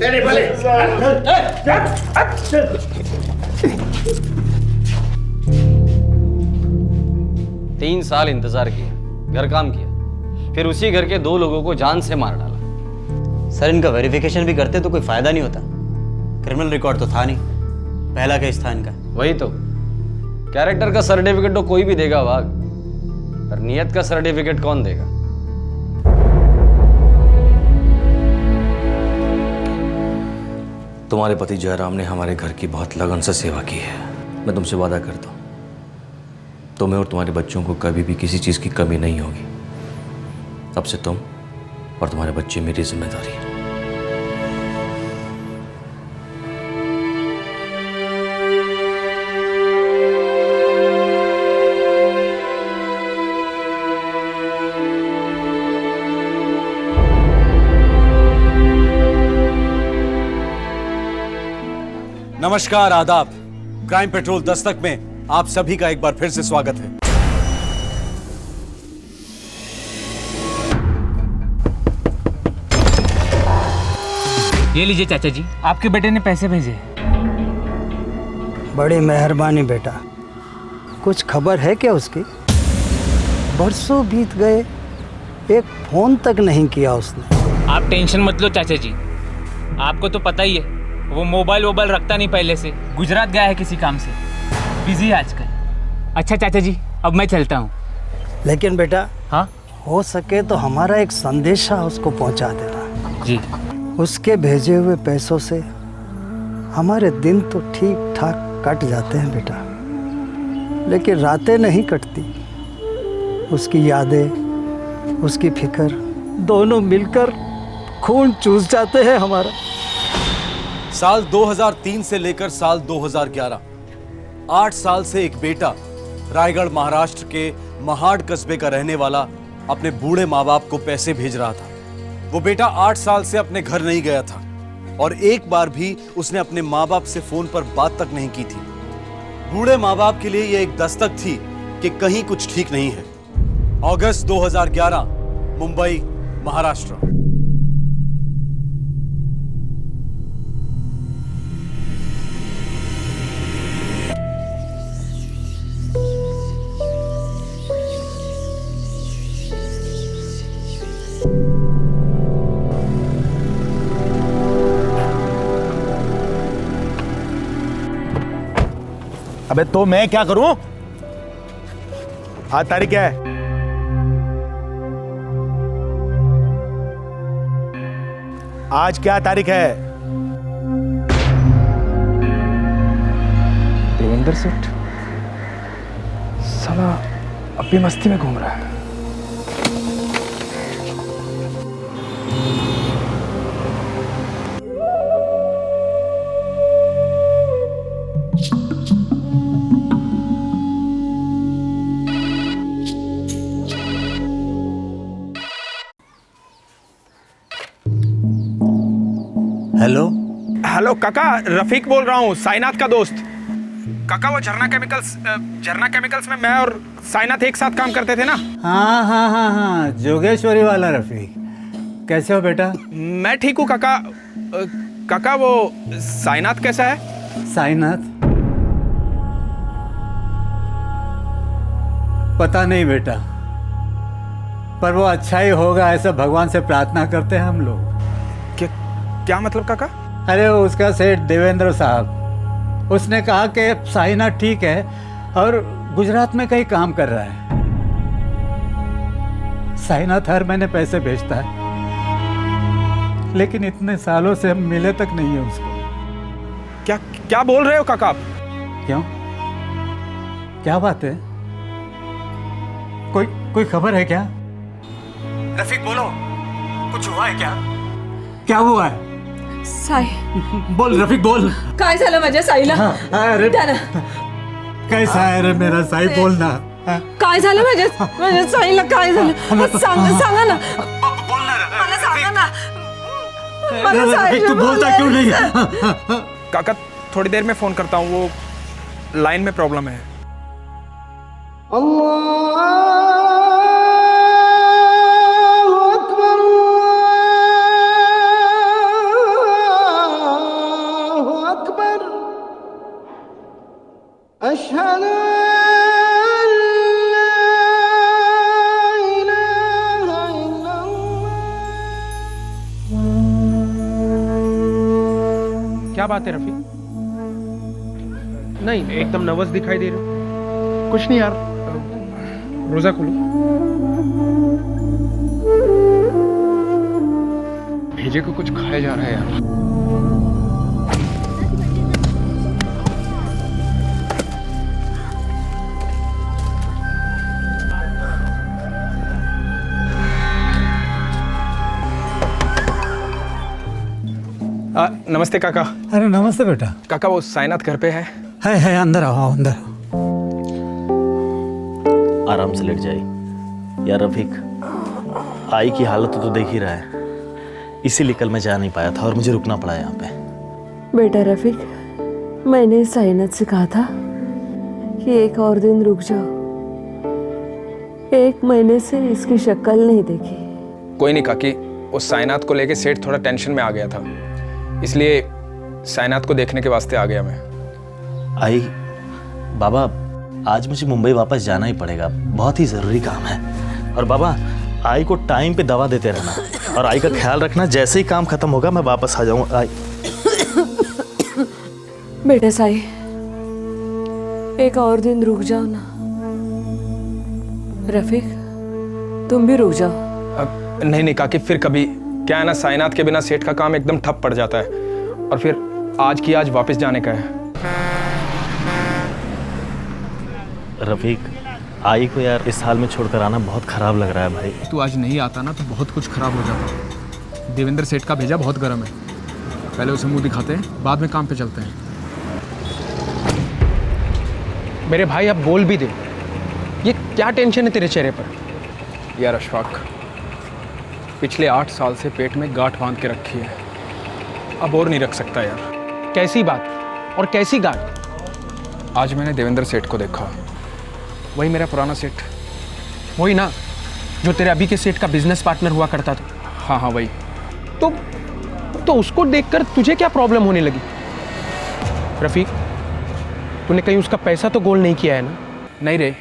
3 साल इंतजार किया, घर काम किया, फिर उसी घर के 2 लोगों को जान से मार डाला। सर इनका वेरिफिकेशन भी करते तो कोई फायदा नहीं होता। क्रिमिनल रिकॉर्ड तो था नहीं, पहला केस था इनका। वही तो, कैरेक्टर का सर्टिफिकेट तो कोई भी देगा वाघ, पर नियत का सर्टिफिकेट कौन देगा? तुम्हारे पति जयराम ने हमारे घर की बहुत लगन से सेवा की है। मैं तुमसे वादा करता हूँ, तुम्हें और तुम्हारे बच्चों को कभी भी किसी चीज़ की कमी नहीं होगी। अब से तुम और तुम्हारे बच्चे मेरी जिम्मेदारी है। नमस्कार, आदाब। क्राइम पेट्रोल दस्तक में आप सभी का एक बार फिर से स्वागत है। ये लीजिए चाचा जी, आपके बेटे ने पैसे भेजे। बड़ी मेहरबानी बेटा। कुछ खबर है क्या उसकी? बरसों बीत गए, एक फोन तक नहीं किया उसने। आप टेंशन मत लो चाचा जी, आपको तो पता ही है वो मोबाइल रखता नहीं पहले से। गुजरात गया है किसी काम से, बिजी है आजकल। अच्छा चाचा जी, अब मैं चलता हूँ। लेकिन बेटा, हाँ, हो सके तो हमारा एक संदेशा उसको पहुंचा देना। जी। उसके भेजे हुए पैसों से हमारे दिन तो ठीक ठाक कट जाते हैं बेटा, लेकिन रातें नहीं कटती। उसकी यादें, उसकी फिक्र, दोनों मिलकर खून चूस जाते हैं हमारा। साल 2003 से लेकर साल 2011, 8 साल से एक बेटा रायगढ़ महाराष्ट्र के महाड़ कस्बे का रहने वाला अपने बूढ़े माँ बाप को पैसे भेज रहा था। वो बेटा 8 साल से अपने घर नहीं गया था और एक बार भी उसने अपने माँ बाप से फोन पर बात तक नहीं की थी। बूढ़े माँ बाप के लिए यह एक दस्तक थी कि कहीं कुछ ठीक नहीं है। अगस्त 2011, मुंबई, महाराष्ट्र। अबे तो मैं क्या करूं? आज तारीख क्या है? आज क्या तारीख है? देवेंद्र सेठ साला अब भी मस्ती में घूम रहा है। हेलो हेलो काका, रफीक बोल रहा हूँ, साईनाथ का दोस्त। काका वो झरना केमिकल्स में मैं और साईनाथ एक साथ काम करते थे ना। हाँ हाँ हाँ हाँ, जोगेश्वरी वाला रफीक। कैसे हो बेटा? मैं ठीक हूँ काका। काका वो साईनाथ कैसा है? साईनाथ पता नहीं बेटा, पर वो अच्छा ही होगा ऐसा भगवान से प्रार्थना करते हैं हम लोग। क्या मतलब काका? अरे उसका सेठ देवेंद्र साहब, उसने कहा कि साईनाथ ठीक है और गुजरात में कहीं काम कर रहा है। साईनाथ हर महीने पैसे भेजता है, लेकिन इतने सालों से हम मिले तक नहीं है उसको। क्या बोल रहे हो काका आप? क्यों, क्या बात है? कोई खबर है क्या? रफीक बोलो, कुछ हुआ है क्या? क्या हुआ है? साई, बोल रफीक बोल। काय झालं माझ्या साईला? अरे त्याला कैसा है रे मेरा साई, बोलना। काय झालं माझ्या साईला? काय झालं? सांगा ना, मला सांगा ना। मला साईला तू बोलता क्यों नहीं? काका थोड़ी देर में फोन करता हूँ, वो लाइन में प्रॉब्लम है। क्या बात है रफीक? नहीं, एकदम नर्वस दिखाई दे रहे हो। कुछ नहीं यार, रोजा खोलो। भेजे को कुछ खाया जा रहा है यार। नमस्ते काका। अरे नमस्ते बेटा। काका वो साईनाथ घर पे है? अंदर आओ, अंदर। आराम से लेट जाइए यार। रफीक, आई की हालत तो देख ही रहा है, इसीलिए कल मैं जा नहीं पाया था और मुझे रुकना पड़ा यहाँ पे। बेटा रफीक, मैंने साइनाथ से कहा था कि एक और दिन रुक जाओ। 1 महीने से इसकी शक्ल नहीं देखी। कोई नहीं काकी, उस साइनाथ को लेके सेठ थोड़ा टेंशन में आ गया था, इसलिए साइनाथ को देखने के वास्ते आ गया मैं। आई बाबा, आज मुझे मुंबई वापस जाना ही पड़ेगा, बहुत ही ज़रूरी काम है। और बाबा, आई को टाइम पे दवा देते रहना और आई का ख्याल रखना। जैसे ही काम खत्म होगा मैं वापस आ जाऊँगा। आई बेटा साई, 1 और दिन रुक जाओ ना। रफीक, तुम भी रुक जाओ। नहीं नहीं काकी, फिर कभी। क्या है ना, साइनाथ के बिना सेठ का काम एकदम ठप पड़ जाता है, और फिर आज की आज वापस जाने का है। रफीक, आई को यार इस हाल में छोड़कर आना बहुत खराब लग रहा है भाई। तू आज नहीं आता ना तो बहुत कुछ खराब हो जाता। देवेंद्र सेठ का भेजा बहुत गर्म है, पहले उसे मुंह दिखाते हैं, बाद में काम पे चलते हैं। मेरे भाई अब बोल भी दे, ये क्या टेंशन है तेरे चेहरे पर? यार अशफाक, पिछले 8 साल से पेट में गांठ बांध के रखी है, अब और नहीं रख सकता यार। कैसी बात और कैसी गांठ? आज मैंने देवेंद्र सेठ को देखा, वही मेरा पुराना सेठ, वही ना जो तेरे अभी के सेठ का बिजनेस पार्टनर हुआ करता था। हाँ हाँ वही। तो उसको देखकर तुझे क्या प्रॉब्लम होने लगी? रफीक, तूने कहीं उसका पैसा तो गोल नहीं किया है ना? नहीं रे।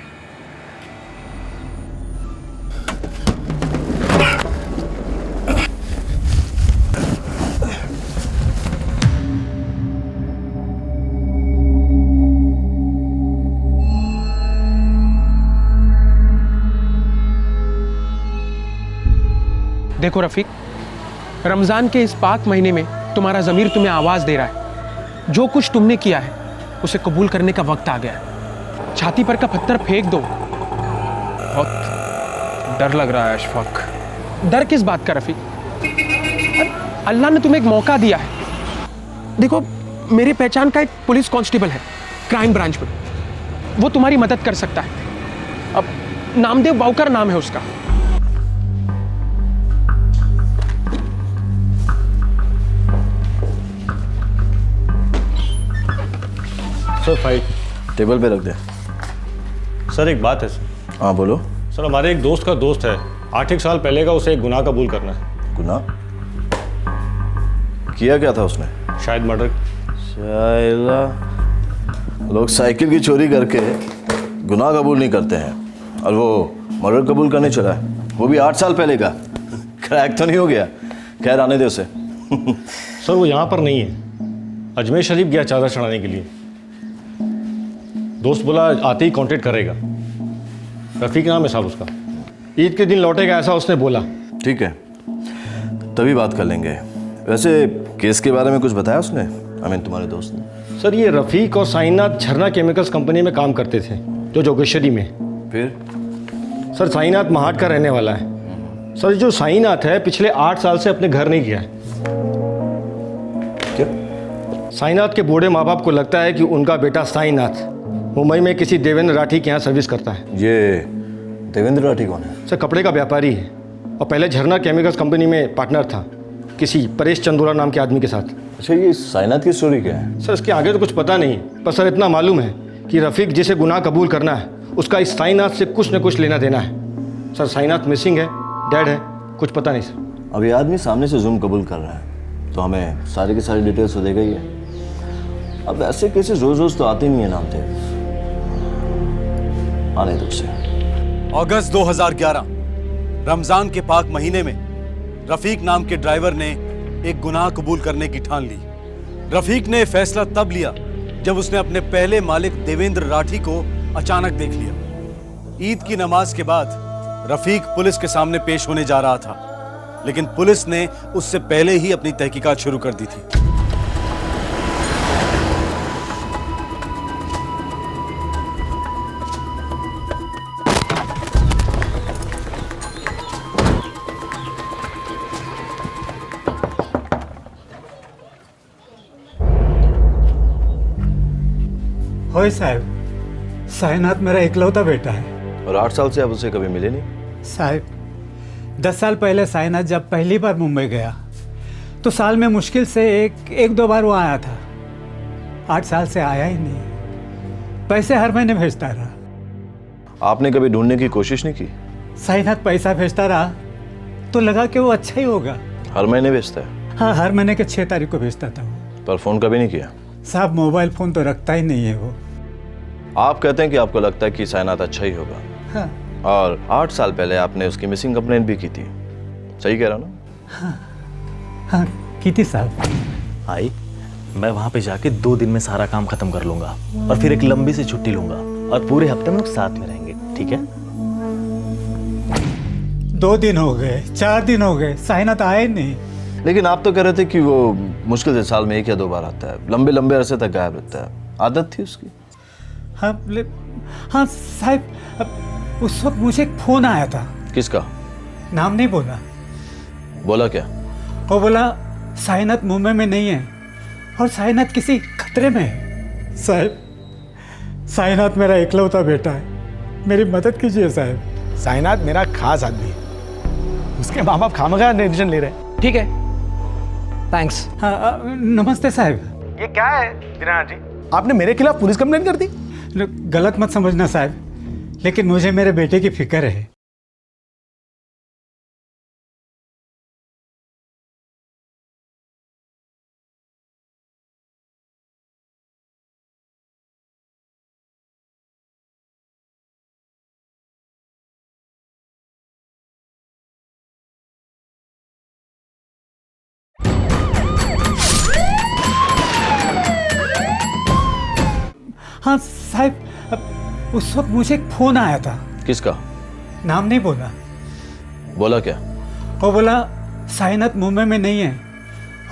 देखो रफीक, रमजान के इस पाक महीने में तुम्हारा ज़मीर तुम्हें आवाज़ दे रहा है। जो कुछ तुमने किया है उसे कबूल करने का वक्त आ गया है। छाती पर का पत्थर फेंक दो। बहुत डर लग रहा है अशफाक। डर किस बात का रफीक? अल्लाह ने तुम्हें एक मौका दिया है। देखो, मेरी पहचान का एक पुलिस कांस्टेबल है क्राइम ब्रांच में, वो तुम्हारी मदद कर सकता है। अब नामदेव बावकर नाम है उसका। सर फाइल टेबल पे रख दे। सर एक बात है सर। हाँ बोलो। सर हमारे एक दोस्त का दोस्त है, 8 साल पहले का उसे एक गुनाह कबूल करना है। गुनाह किया क्या था उसने? शायद मर्डर। शायद लोग साइकिल की चोरी करके गुनाह कबूल नहीं करते हैं, और वो मर्डर कबूल करने चला है, वो भी 8 साल पहले का। क्रैक तो नहीं हो गया? खैर आने दे उसे। सर वो यहाँ पर नहीं है, अजमेर शरीफ गया चादर चढ़ाने के लिए। दोस्त बोला आते ही कांटेक्ट करेगा। रफीक नाम है साहब उसका। ईद के दिन लौटेगा ऐसा उसने बोला। ठीक है, तभी बात कर लेंगे। वैसे केस के बारे में कुछ बताया उसने? तुम्हारे दोस्त ने? सर ये रफीक और साइनाथ झरना केमिकल्स कंपनी में काम करते थे, जो जोगेश्वरी में। फिर? सर साइनाथ महाट का रहने वाला है। सर जो साइनाथ है पिछले 8 साल से अपने घर नहीं गया है। क्या? साइनाथ के बूढ़े माँ बाप को लगता है कि उनका बेटा साइनाथ मुंबई में किसी देवेंद्र राठी के यहाँ सर्विस करता है। ये देवेंद्र राठी कौन है? सर कपड़े का व्यापारी है, और पहले झरना केमिकल्स कंपनी में पार्टनर था किसी परेश चंदोला नाम के आदमी के साथ। अच्छा, ये साइनाथ की स्टोरी क्या है? सर इसके आगे तो कुछ पता नहीं, पर सर इतना मालूम है कि रफीक जिसे गुनाह कबूल करना है उसका इस साइनाथ से कुछ न कुछ लेना देना है। सर साइनाथ मिसिंग है, डेड है, कुछ पता नहीं सर। अब ये आदमी सामने से जुर्म कबूल कर रहा है तो हमें सारी की सारी डिटेल्स तो देगा ही है। अब ऐसे केसेस रोज रोज तो आते नहीं है नाम थे। आने दो उसे। अगस्त 2011 रमजान के पाक महीने में रफीक नाम के ड्राइवर ने एक गुनाह कबूल करने की ठान ली। रफीक ने फैसला तब लिया जब उसने अपने पहले मालिक देवेंद्र राठी को अचानक देख लिया। ईद की नमाज के बाद रफीक पुलिस के सामने पेश होने जा रहा था, लेकिन पुलिस ने उससे पहले ही अपनी तहकीकात शुरू कर दी थी। होए साहब, साइनाथ मेरा इकलौता बेटा है। और 8 साल से आप उसे कभी मिले नहीं? साहब 10 साल पहले साइनाथ जब पहली बार मुंबई गया तो साल में मुश्किल से एक दो बार वो आया था। 8 साल से आया ही नहीं। पैसे हर महीने भेजता रहा। आपने कभी ढूंढने की कोशिश नहीं की? साईनाथ पैसा भेजता रहा तो लगा कि वो अच्छा ही होगा। हर महीने भेजता है? हाँ, हर महीने के 6 तारीख को भेजता था वो। पर फोन कभी नहीं किया? साहब मोबाइल फोन तो रखता ही नहीं है वो। आप कहते हैं कि आपको लगता है कि साईनाथ अच्छा ही होगा। हाँ। और 8 साल पहले आपने उसकी मिसिंग कंप्लेंट भी की थी, सही कह रहा हूं ना? हाँ, हाँ की थी साहब। आई, मैं वहां पे जाके 2 दिन में सारा काम खत्म कर लूंगा और फिर एक लंबी सी छुट्टी लूंगा और पूरे हफ्ते में लोग साथ में रहेंगे, ठीक है? 2 दिन हो गए, 4 दिन हो गए, साईनाथ आया ही नहीं। लेकिन आप तो कह रहे थे कि वो मुश्किल से साल में 1 या 2 बार आता है, लंबे लंबे अरसे तक गायब रहता है, आदत थी उसकी। हाँ हाँ साहब, उस वक्त मुझे एक फोन आया था। किसका? नाम नहीं बोला। बोला क्या? वो बोला साईनाथ मुंबई में नहीं है और साईनाथ किसी खतरे में है। साहब, साईनाथ मेरा इकलौता बेटा है, मेरी मदद कीजिए साहब। साईनाथ मेरा खास आदमी है, उसके माँ बाप खामखा डिसीजन ले रहे हैं। ठीक है, थैंक्स। हाँ, नमस्ते साहब। ये क्या है दीनानाथ जी? आपने मेरे खिलाफ पुलिस कंप्लेंट कर दी? गलत मत समझना साहब, लेकिन मुझे मेरे बेटे की फिक्र है। हाँ साहब, उस वक्त मुझे एक फोन आया था। किसका? नाम नहीं बोला। बोला क्या? वो बोला साईनाथ मुंबई में नहीं है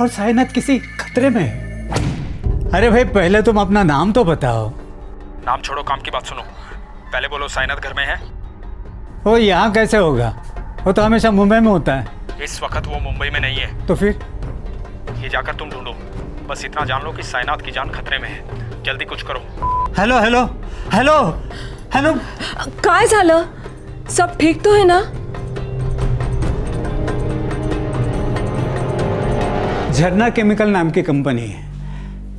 और साईनाथ किसी खतरे में है। अरे भाई, पहले तुम अपना नाम तो बताओ। नाम छोड़ो, काम की बात सुनो। पहले बोलो साईनाथ घर में है? वो यहाँ कैसे होगा, वो तो हमेशा मुंबई में होता है। इस वक्त वो मुंबई में नहीं है। तो फिर? ये जाकर तुम ढूंढो, बस इतना जान लो कि साईनाथ की जान खतरे में है। जल्दी कुछ करो। हेलो हेलो हेलो हेलो, काय झालं? सब ठीक तो है ना? झरना केमिकल नाम की कंपनी है,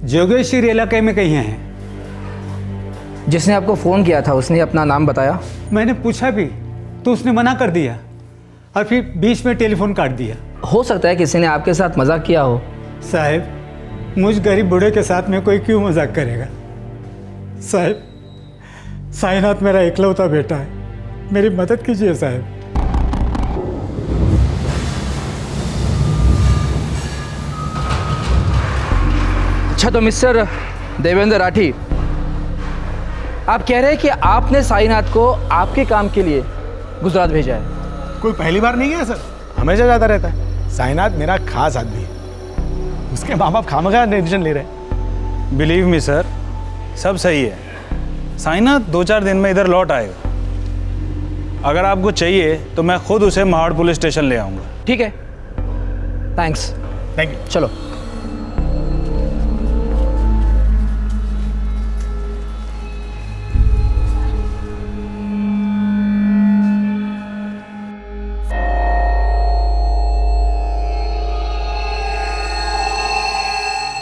जोगेश्वरी इलाके में कहीं है। जिसने आपको फ़ोन किया था उसने अपना नाम बताया? मैंने पूछा भी तो उसने मना कर दिया और फिर बीच में टेलीफोन काट दिया। हो सकता है किसी ने आपके साथ मजाक किया हो। साहब, मुझ गरीब बूढ़े के साथ में कोई क्यों मजाक करेगा? साहब, साईनाथ मेरा इकलौता बेटा है, मेरी मदद कीजिए साहब। अच्छा, तो मिस्टर देवेंद्र राठी, आप कह रहे हैं कि आपने साईनाथ को आपके काम के लिए गुजरात भेजा है? कोई पहली बार नहीं गया सर, हमेशा जाता रहता है। साईनाथ मेरा खास आदमी है, उसके माँ बाप खामखा डिसीजन ले रहे हैं। बिलीव मी सर, सब सही है। साईनाथ 2-4 दिन में इधर लौट आएगा। अगर आपको चाहिए तो मैं खुद उसे महाड़ पुलिस स्टेशन ले आऊँगा। ठीक है, थैंक्स। Thank you. चलो।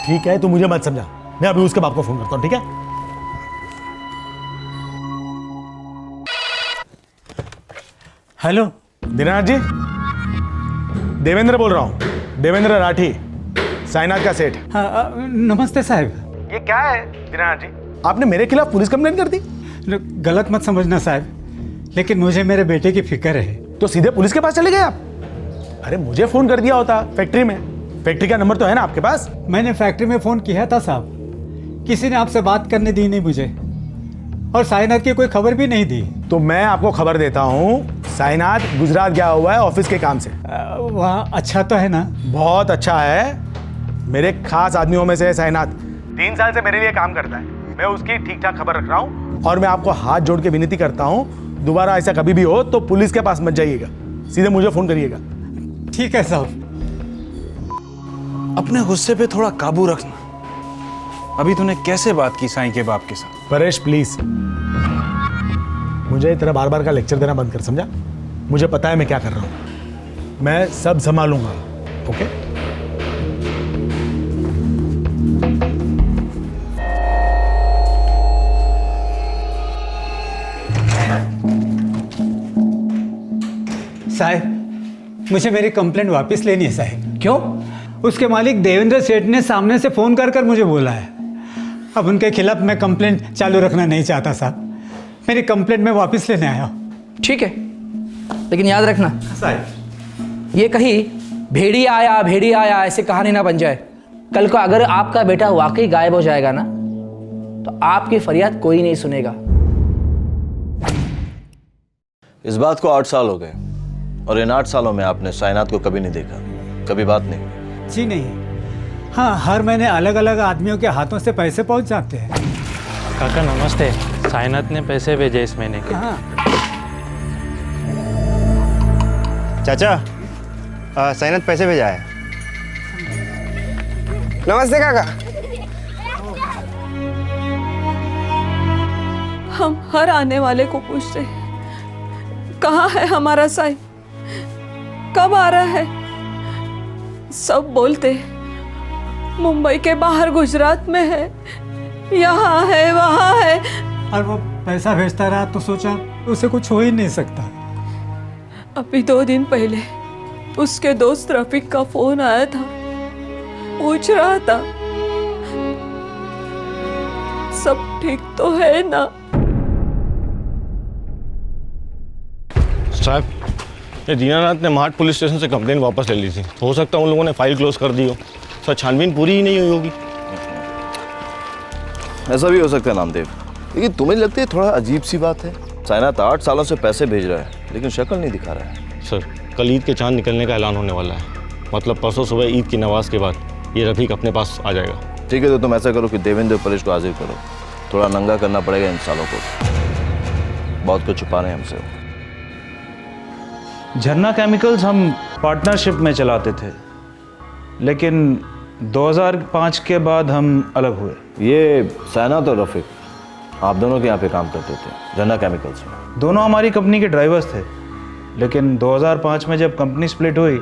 ठीक है, तू मुझे मत समझा, मैं अभी उसके बाप को फोन करता हूँ, ठीक है? हेलो दीनानाथ जी, देवेंद्र बोल रहा हूँ, देवेंद्र राठी, साईनाथ का सेठ। हाँ, नमस्ते साहब। ये क्या है दीनानाथ जी? आपने मेरे खिलाफ पुलिस कंप्लेंट कर दी? गलत मत समझना साहब, लेकिन मुझे मेरे बेटे की फिक्र है। तो सीधे पुलिस के पास चले गए आप? अरे मुझे फोन कर दिया होता फैक्ट्री में। फैक्ट्री का नंबर तो है ना आपके पास? मैंने फैक्ट्री में फोन किया था साहब, किसी ने आपसे बात करने दी नहीं मुझे, और साईनाथ की कोई खबर भी नहीं दी। तो मैं आपको खबर देता हूँ, साईनाथ गुजरात गया हुआ है ऑफिस के काम से। वहाँ अच्छा तो है ना? बहुत अच्छा है, मेरे खास आदमियों में से है साईनाथ। 3 साल से मेरे लिए काम करता है, मैं उसकी ठीक ठाक खबर रख रहा हूँ। और मैं आपको हाथ जोड़ के विनती करता हूँ, दोबारा ऐसा कभी भी हो तो पुलिस के पास मत जाइएगा, सीधे मुझे फोन करिएगा। ठीक है साहब। अपने गुस्से पे थोड़ा काबू रखना। अभी तूने कैसे बात की साईं के बाप के साथ? परेश प्लीज, मुझे तेरा बार बार का लेक्चर देना बंद कर, समझा? मुझे पता है मैं क्या कर रहा हूँ, मैं सब संभालूंगा। ओके? साहब, मुझे मेरी कंप्लेंट वापस लेनी है साहब। क्यों? उसके मालिक देवेंद्र सेठ ने सामने से फ़ोन कर मुझे बोला है। अब उनके खिलाफ मैं कंप्लेंट चालू रखना नहीं चाहता साहब। मेरी कंप्लेंट मैं वापस लेने आया हूँ। ठीक है, लेकिन याद रखना साहब, ये कहीं भेड़िया आया ऐसे कहानी ना बन जाए। कल को अगर आपका बेटा वाकई गायब हो जाएगा ना, तो आपकी फरियाद कोई नहीं सुनेगा। इस बात को 8 साल हो गए और इन 8 सालों में आपने साइनात को कभी नहीं देखा, कभी बात नहीं हुई? जी नहीं। हाँ, हर महीने अलग अलग आदमियों के हाथों से पैसे पहुंच जाते हैं। काका नमस्ते, साइनात ने पैसे भेजे इस महीने के। हाँ। चाचा, साइनात पैसे भेजा है। नमस्ते काका। हम हर आने वाले को पूछते हैं, कहाँ है हमारा साईं, कब आ रहा है? सब बोलते मुंबई के बाहर गुजरात में है, यहाँ है, वहाँ है। और वो पैसा भेजता रहा तो सोचा उसे कुछ हो ही नहीं सकता। अभी 2 दिन पहले उसके दोस्त रफीक का फोन आया था, पूछ रहा था सब ठीक तो है ना। साहब, ये दीनानाथ ने महाट पुलिस स्टेशन से कंप्लेन वापस ले ली थी। हो सकता है उन लोगों ने फाइल क्लोज कर दी हो। सर, छानबीन पूरी ही नहीं हुई होगी। ऐसा भी हो सकता है नामदेव, लेकिन तुम्हें लगती है थोड़ा अजीब सी बात है। साइनात 8 सालों से पैसे भेज रहा है लेकिन शक्ल नहीं दिखा रहा है। सर, कल ईद के चांद निकलने का ऐलान होने वाला है। मतलब परसों सुबह ईद की नमाज के बाद ये रफीक अपने पास आ जाएगा। ठीक है, तो तुम ऐसा करो कि देवेंद्र परेश को हाजिर करो। थोड़ा नंगा करना पड़ेगा इन सालों को, बहुत कुछ छुपा रहे हैं हमसे। झरना केमिकल्स हम पार्टनरशिप में चलाते थे, लेकिन 2005 के बाद हम अलग हुए। ये साइनात और रफीक आप दोनों के यहाँ पे काम करते थे झरना केमिकल्स में? दोनों हमारी कंपनी के ड्राइवर्स थे, लेकिन 2005 में जब कंपनी स्प्लिट हुई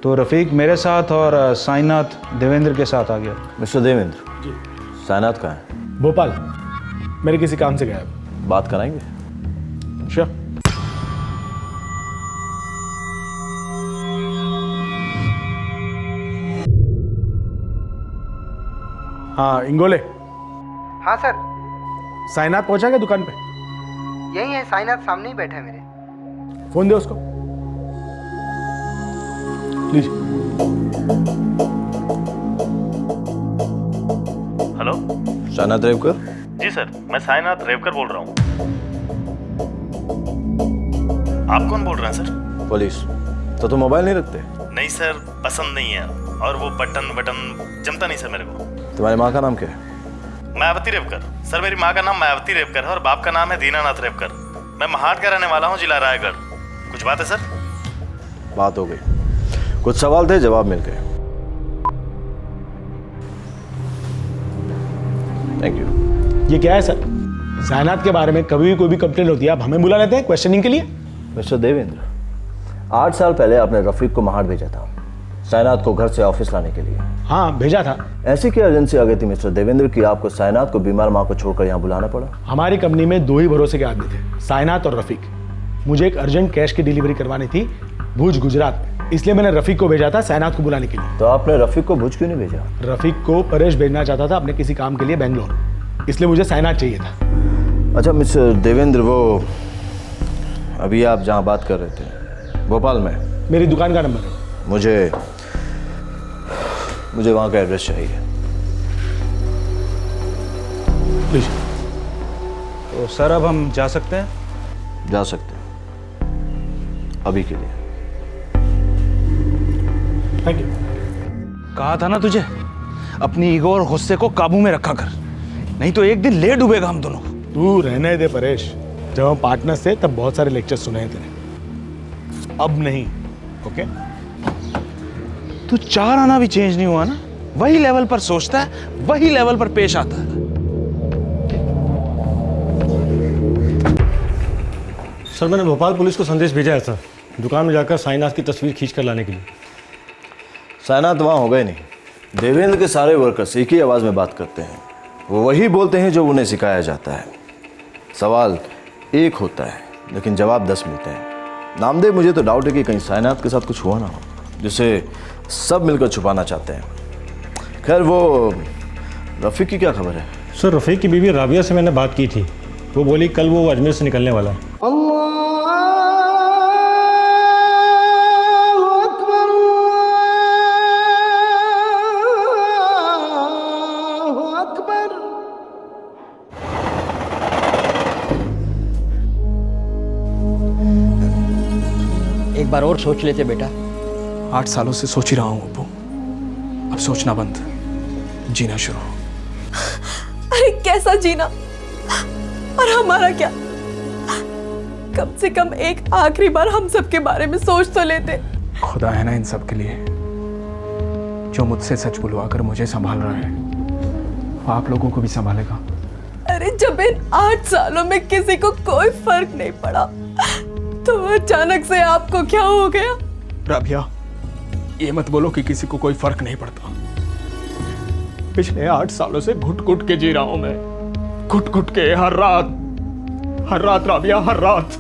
तो रफीक मेरे साथ और साइनात देवेंद्र के साथ आ गया। मिस्टर देवेंद्र जी, साइनात कहाँ है? भोपाल, मेरे किसी काम से गया है। बात कराएंगे? श्योर। हाँ इंगोले। हाँ सर। साइनात पहुंचा क्या दुकान पे? यही है, साइनात सामने ही बैठा है मेरे। फोन दे उसको। लीजिए। हेलो, साइनात रेवकर? जी सर, मैं साइनात रेवकर बोल रहा हूँ। आप कौन बोल रहे हैं सर? पुलिस। तो तुम मोबाइल नहीं रखते? नहीं सर, पसंद नहीं है, और वो बटन जमता नहीं सर मेरे को। तुम्हारी माँ का नाम क्या है? मायावती रेवकर। सर, मेरी माँ का नाम मायावती रेवकर है और बाप का नाम है दीनानाथ रेवकर। मैं महाट का रहने वाला हूँ, जिला रायगढ़। कुछ बात है सर? बात हो गई, कुछ सवाल थे, जवाब मिल गए। Thank you. ये क्या है सर? साइनात के बारे में कभी भी कोई भी कंप्लेंट होती है आप हमें बुला लेते हैं क्वेश्चनिंग के लिए? मिस्टर देवेंद्र, 8 साल पहले आपने रफीक को महाट भेजा था साइनात को घर से ऑफिस लाने के लिए। हाँ, भेजा था। ऐसी क्या एजेंसी आ गई थी मिस्टर देवेंद्र कि आपको साइनात को बीमार माँ को छोड़कर यहाँ बुलाना पड़ा? हमारी कंपनी में 2 ही भरोसे के आदमी थे, साइनात और रफीक। मुझे एक अर्जेंट कैश की डिलीवरी करवानी थी भुज गुजरात में, इसलिए मैंने रफीक को भेजा था साइनात को बुलाने के लिए। तो आपने रफीक को भुज क्यों नहीं भेजा? रफीक को परेश भेजना चाहता था अपने किसी काम के लिए बेंगलोर, इसलिए मुझे साइनात चाहिए था। अच्छा मिस्टर देवेंद्र, वो अभी आप जहाँ बात कर रहे थे भोपाल में, मेरी दुकान का नंबर है। मुझे वहाँ का एड्रेस चाहिए। तो सर अब हम जा सकते हैं? जा सकते हैं, अभी के लिए। Thank you. कहा था ना तुझे, अपनी ईगो और गुस्से को काबू में रखा कर, नहीं तो एक दिन ले डूबेगा हम दोनों। तू रहने दे परेश, जब हम पार्टनर्स थे तब बहुत सारे लेक्चर सुने हैं तेरे, अब नहीं। ओके? तू 4 आना भी चेंज नहीं हुआ ना, वही लेवल पर सोचता है, वही लेवल पर पेश आता है। सर, मैंने भोपाल पुलिस को संदेश भेजा है सर, दुकान में जाकर साइनात की तस्वीर खींच कर लाने के लिए। साइनात वहाँ हो गए नहीं। देवेंद्र के सारे वर्कर्स एक ही आवाज़ में बात करते हैं, वो वही बोलते हैं जो उन्हें सिखाया जाता है। सवाल एक होता है लेकिन जवाब 10 मिलते हैं। नामदेव, मुझे तो डाउट है कि कहीं साइनात के साथ कुछ हुआ ना हो जिसे सब मिलकर छुपाना चाहते हैं। खैर, वो रफ़ीक की क्या खबर है? सर, रफ़ीक की बीवी राबिया से मैंने बात की थी। वो बोली कल वो अजमेर से निकलने वाला है। एक बार और सोच लेते बेटा। 8 सालों से सोच ही रहा हूँ अब्बू। अब सोचना बंद, जीना शुरू। अरे कैसा जीना, और हमारा क्या? कम से कम एक आखिरी बार हम सब के बारे में सोच तो लेते। खुदा है ना इन सब के लिए, जो मुझसे सच बुलवाकर मुझे संभाल रहा है, वो आप लोगों को भी संभालेगा। अरे जब इन 8 सालों में किसी को कोई फर्क नहीं पड़ा, तो अचानक से आपको क्या हो गया? राबिया, ये मत बोलो कि किसी को कोई फर्क नहीं पड़ता। पिछले 8 सालों से घुट घुट के जी रहा हूं मैं, घुट घुट के, हर रात राबिया, हर रात।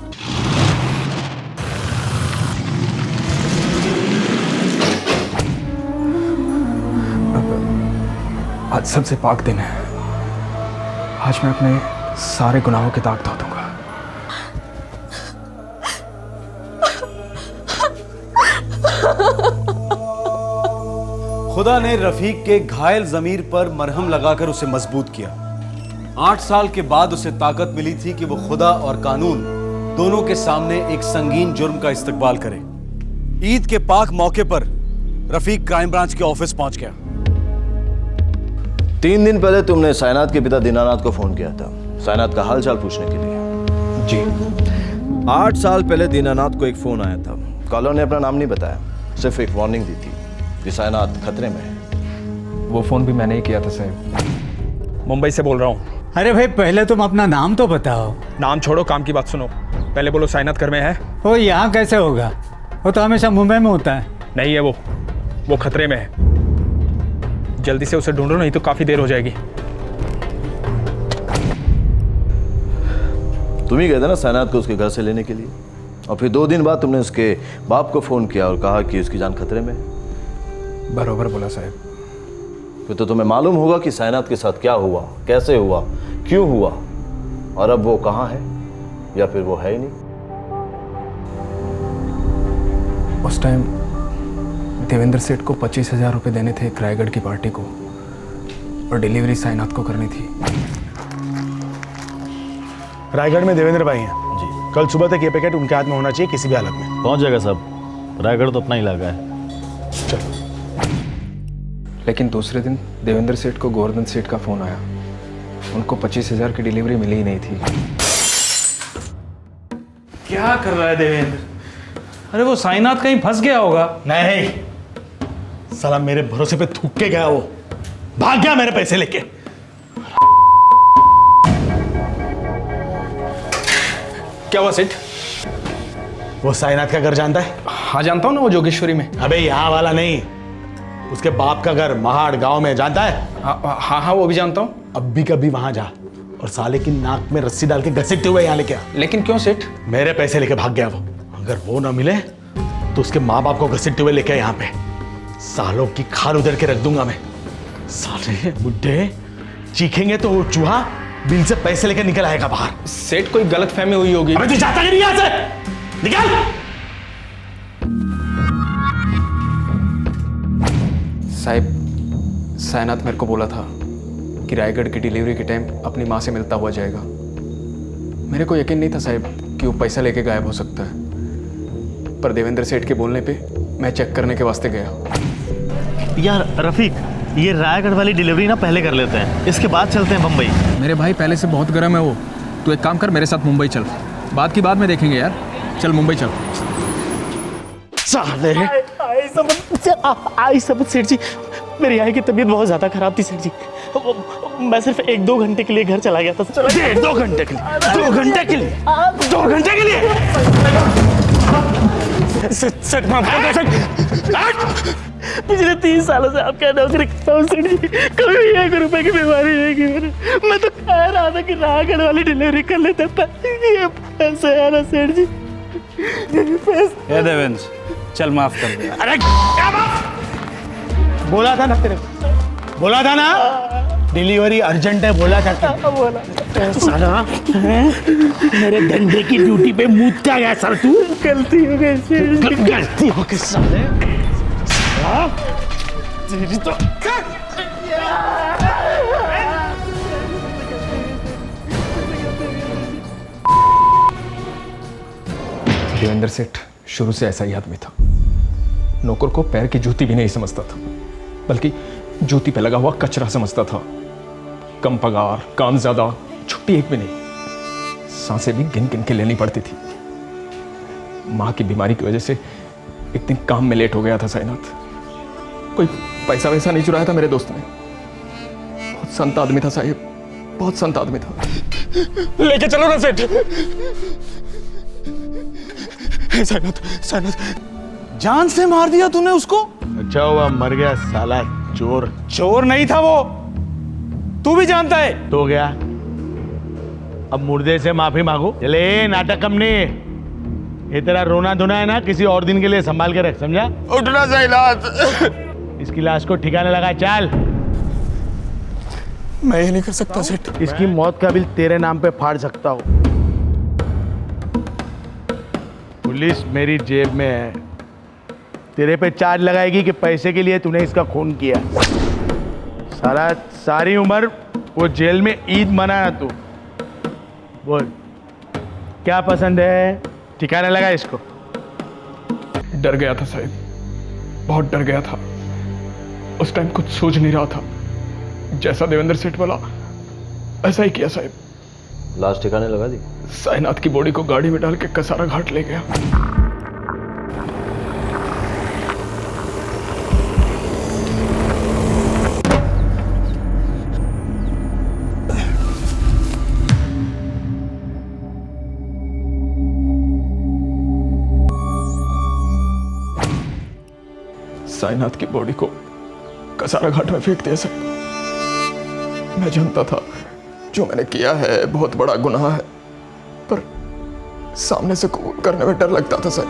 आज सबसे पाक दिन है। आज मैं अपने सारे गुनाहों के दाग धो दूंगा। खुदा ने रफीक के घायल जमीर पर मरहम लगाकर उसे मजबूत किया। 8 साल के बाद उसे ताकत मिली थी कि वो खुदा और कानून दोनों के सामने एक संगीन जुर्म का इस्तकबाल करे। ईद के पाक मौके पर रफीक क्राइम ब्रांच के ऑफिस पहुंच गया। 3 दिन पहले तुमने साइनात के पिता दीनानाथ को फोन किया था, साइनात का हालचाल पूछने के लिए। जी। 8 साल पहले दीनानाथ को एक फोन आया था। कॉलर ने अपना नाम नहीं बताया, सिर्फ एक वार्निंग दी थी कि साइनात खतरे में है। वो फोन भी मैंने ही किया था साहब। मुंबई से बोल रहा हूँ। अरे भाई, पहले तुम अपना नाम तो बताओ। नाम छोड़ो, काम की बात सुनो। पहले बोलो साइनात घर में है? वो यहाँ कैसे होगा? वो तो हमेशा मुंबई में होता है। नहीं है वो खतरे में है। जल्दी से उसे ढूंढो, नहीं तो काफी देर हो जाएगी। तुम ही गए थे ना साइनात को उसके घर से लेने के लिए, और फिर 2 दिन बाद तुमने उसके बाप को फोन किया और कहा कि उसकी जान खतरे में है। बरोबर बोला साहब। फिर तो तुम्हें मालूम होगा कि साइनात के साथ क्या हुआ, कैसे हुआ, क्यों हुआ, और अब वो कहाँ है, या फिर वो है ही नहीं। उस टाइम देवेंद्र सेठ को 25,000 रुपये देने थे एक रायगढ़ की पार्टी को, और डिलीवरी साइनात को करनी थी। रायगढ़ में देवेंद्र भाई हैं जी। कल सुबह तक ये पैकेट उनके हाथ में होना चाहिए किसी भी हालत में। पहुंच जाएगा साहब, रायगढ़ तो अपना इलाका है। चलो। लेकिन दूसरे दिन देवेंद्र सेठ को गोवर्धन सेठ का फोन आया। उनको 25,000 की डिलीवरी मिली ही नहीं थी। क्या कर रहा है देवेंद्र? अरे वो साइनात कहीं फंस गया होगा। नहीं, साला मेरे भरोसे पे थूक के गया, वो भाग गया मेरे पैसे लेके। क्या हुआ सेठ? वो साइनात का घर जानता है? हाँ जानता हूँ ना, वो जोगेश्वरी में। अबे यहाँ वाला नहीं, उसके बाप का घर महाड़ गांव में, जानता है? हाँ वो भी जानता हूँ। अब भी कभी वहां जा और साले की नाक में रस्सी डाल के घसीटते हुए यहाँ लेके आ। लेकिन क्यों सेठ? मेरे पैसे लेके भाग गया वो। अगर वो ना मिले तो उसके माँ बाप को घसीटते हुए लेके यहाँ पे सालों की खाल उधर के रख दूंगा मैं। साले बुड्ढे चीखेंगे तो वो चूहा बिल से पैसे लेकर निकल आएगा बाहर। सेठ कोई गलत फहमी हुई होगी। अबे तू जाता नहीं यहाँ से, निकल। साहब, साइनात मेरे को बोला था कि रायगढ़ की डिलीवरी के टाइम अपनी माँ से मिलता हुआ जाएगा। मेरे को यकीन नहीं था साहब कि वो पैसा लेके गायब हो सकता है, पर देवेंद्र सेठ के बोलने पे मैं चेक करने के वास्ते गया। यार रफीक, ये रायगढ़ वाली डिलीवरी ना पहले कर लेते हैं, इसके बाद चलते हैं बम्बई। मेरे भाई पहले से बहुत गर्म है वो। तू एक काम कर, मेरे साथ मुंबई चल। बात की बाद में देखेंगे यार। चल मुंबई चल। साले आई समझ सेठ जी, मेरी आई की तबीयत बहुत ज्यादा खराब थी सेठ जी। मैं सिर्फ 1-2 घंटे के लिए घर चला गया था। 1-2 घंटे के लिए? 2 घंटे के लिए? 2 घंटे के लिए? सेठ माफ कर दो सेठ। पिछले 3 सालों से आपके यहाँ नौकरी करता हूँ सेठ जी, कभी भी 1 रुपए की बीमारी नहीं की मैंने। मैं तो कह रहा था कि राहगढ़ वाली डिलीवरी कर लेते, पर ये पैसे है ना सेठ जी, ए देवेंद्र, चल माफ कर दे। अरे क्या बात? बोला था ना तेरे को, बोला था ना डिलीवरी अर्जेंट है, बोला था। बोला साला मेरे धंधे की ड्यूटी पे मूतता गया सर तू। गलती हो गई सेठ जी, गलती हो गई साले। तेरी तो देवेंद्र सेठ शुरू से ऐसा ही आदमी था। नौकर को पैर की जूती भी नहीं समझता था, बल्कि जूती पे लगा हुआ कचरा समझता था। कम पगार, काम ज्यादा, छुट्टी एक भी नहीं, सांसें भी गिन गिन के लेनी पड़ती थी। माँ की बीमारी की वजह से एक दिन काम में लेट हो गया था साईनाथ। कोई पैसा वैसा नहीं चुराया था मेरे दोस्त ने। बहुत संत आदमी था साहिब, बहुत संत आदमी था। लेके चलो ना सेठ। साईनाथ, साईनाथ, जान से मार दिया तूने उसको? अच्छा हुआ मर गया साला चोर। चोर नहीं था वो, तू भी जानता है। तो गया, अब मुर्दे से माफी मांगो। चले नाटक कम नहीं, ये तेरा रोना धोना है ना, किसी और दिन के लिए संभाल के रख, समझा? उठना साईनाथ। इसकी लाश को ठिकाने लगा, चल। मैं ये नहीं कर सकता सेठ। इसकी मौत का बिल तेरे नाम पे फाड़ सकता हूँ। पुलिस मेरी जेब में है, तेरे पे चार्ज लगाएगी कि पैसे के लिए तूने इसका खून किया। सारा सारी उम्र वो जेल में ईद मनाया तू। बोल क्या पसंद है, ठिकाने लगा इसको। डर गया था साहिब, बहुत डर गया था। उस टाइम कुछ सोच नहीं रहा था। जैसा देवेंद्र सेठ बोला ऐसा ही किया साहिब। लाश ठिकाने लगा दी? साईनाथ की बॉडी को गाड़ी में डाल के कसारा घाट ले गया। साईनाथ की बॉडी को कसारा घाट में फेंक दिया साहब। मैं जानता था जो मैंने किया है बहुत बड़ा गुनाह है, पर सामने से कबूल करने में डर लगता था सर।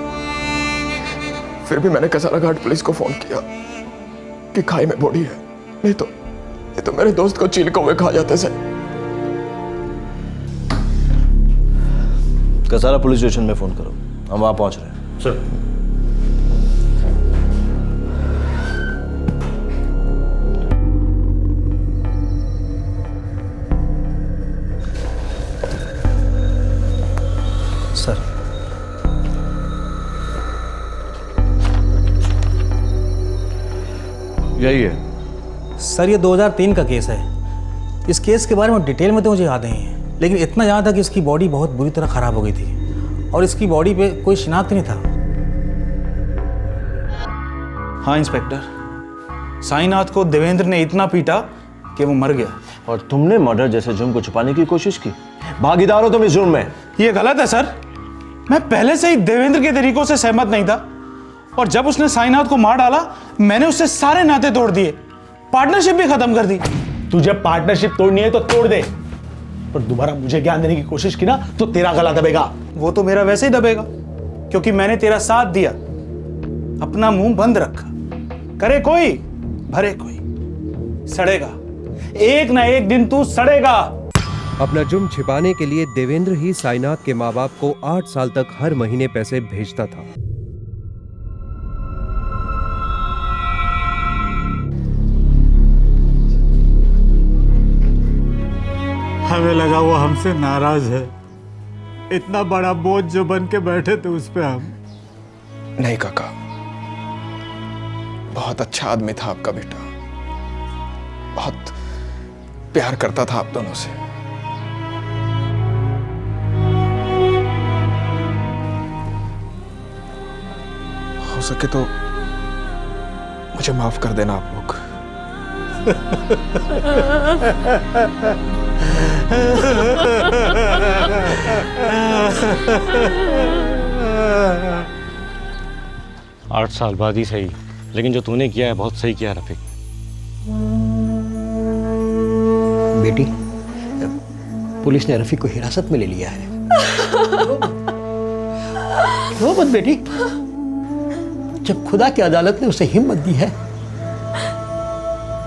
फिर भी मैंने कसारा घाट पुलिस को फोन किया कि खाई में बॉडी है, नहीं तो मेरे दोस्त को चील कौवे खा जाते सर। कसारा पुलिस स्टेशन में फोन करो, हम वहां पहुंच रहे हैं। सर सर यही है सर। ये 2003 का केस है। इस केस के बारे में डिटेल में तो मुझे याद नहीं है, लेकिन इतना याद था कि इसकी बॉडी बहुत बुरी तरह खराब हो गई थी और इसकी बॉडी पे कोई शिनाख्त नहीं था। हाँ इंस्पेक्टर, साईनाथ को देवेंद्र ने इतना पीटा कि वो मर गया। और तुमने मर्डर जैसे जुर्म को छुपाने की कोशिश की। भागीदार हो तुम इस जुर्म में। ये गलत है सर। मैं पहले से ही देवेंद्र के तरीकों से सहमत नहीं था, और जब उसने साईनाथ को मार डाला मैंने उससे सारे नाते तोड़ दिए, पार्टनरशिप भी खत्म कर दी। तुझे पार्टनरशिप तोड़नी है तो तोड़ दे, पर दोबारा मुझे ज्ञान देने की कोशिश की ना तो तेरा गला दबेगा। वो तो मेरा वैसे ही दबेगा, क्योंकि मैंने तेरा साथ दिया। अपना मुंह बंद रखा, करे कोई भरे कोई, सड़ेगा एक ना एक दिन तू सड़ेगा। अपना जुर्म छिपाने के लिए देवेंद्र ही साईनाथ के माँ बाप को 8 साल तक हर महीने पैसे भेजता था। हमें लगा वो हमसे नाराज है। इतना बड़ा बोझ जो बन के बैठे थे उस पे हम। नहीं काका, बहुत अच्छा आदमी था आपका बेटा, बहुत प्यार करता था आप दोनों से। हो सके तो मुझे माफ कर देना आप लोग। 8 साल बाद ही सही लेकिन जो तूने किया है बहुत सही किया है रफीक। बेटी, पुलिस ने रफीक को हिरासत में ले लिया है। रो मत बेटी, जब खुदा की अदालत ने उसे हिम्मत दी है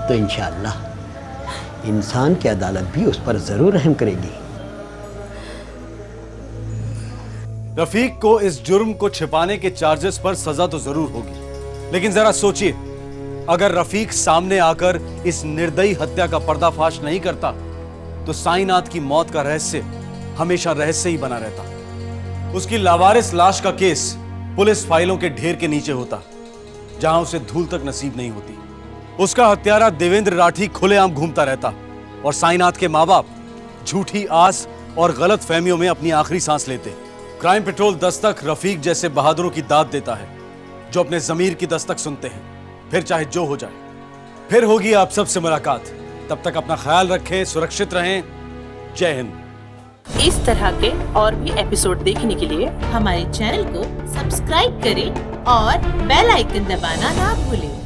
तो इंशाअल्लाह इंसान की अदालत भी उस पर जरूर रहम करेगी। रफीक को इस जुर्म को छिपाने के चार्जेस पर सजा तो जरूर होगी, लेकिन जरा सोचिए, अगर रफीक सामने आकर इस निर्दयी हत्या का पर्दाफाश नहीं करता तो साईनाथ की मौत का रहस्य हमेशा रहस्य ही बना रहता। उसकी लावारिस लाश का केस पुलिस फाइलों के ढेर के नीचे होता, जहां उसे धूल तक नसीब नहीं होती। उसका हत्यारा देवेंद्र राठी खुलेआम घूमता रहता और साईनाथ के माँ बाप झूठी आस और गलत फहमियों में अपनी आखिरी सांस लेते। क्राइम पेट्रोल दस्तक रफीक जैसे बहादुरों की दाद देता है, जो अपने जमीर की दस्तक सुनते हैं, फिर चाहे जो हो जाए। फिर होगी आप सबसे मुलाकात, तब तक अपना ख्याल रखें, सुरक्षित रहें। जय हिंद। इस तरह के और भी एपिसोड देखने के लिए हमारे चैनल को सब्सक्राइब करें और बेल आइकन दबाना ना भूलें।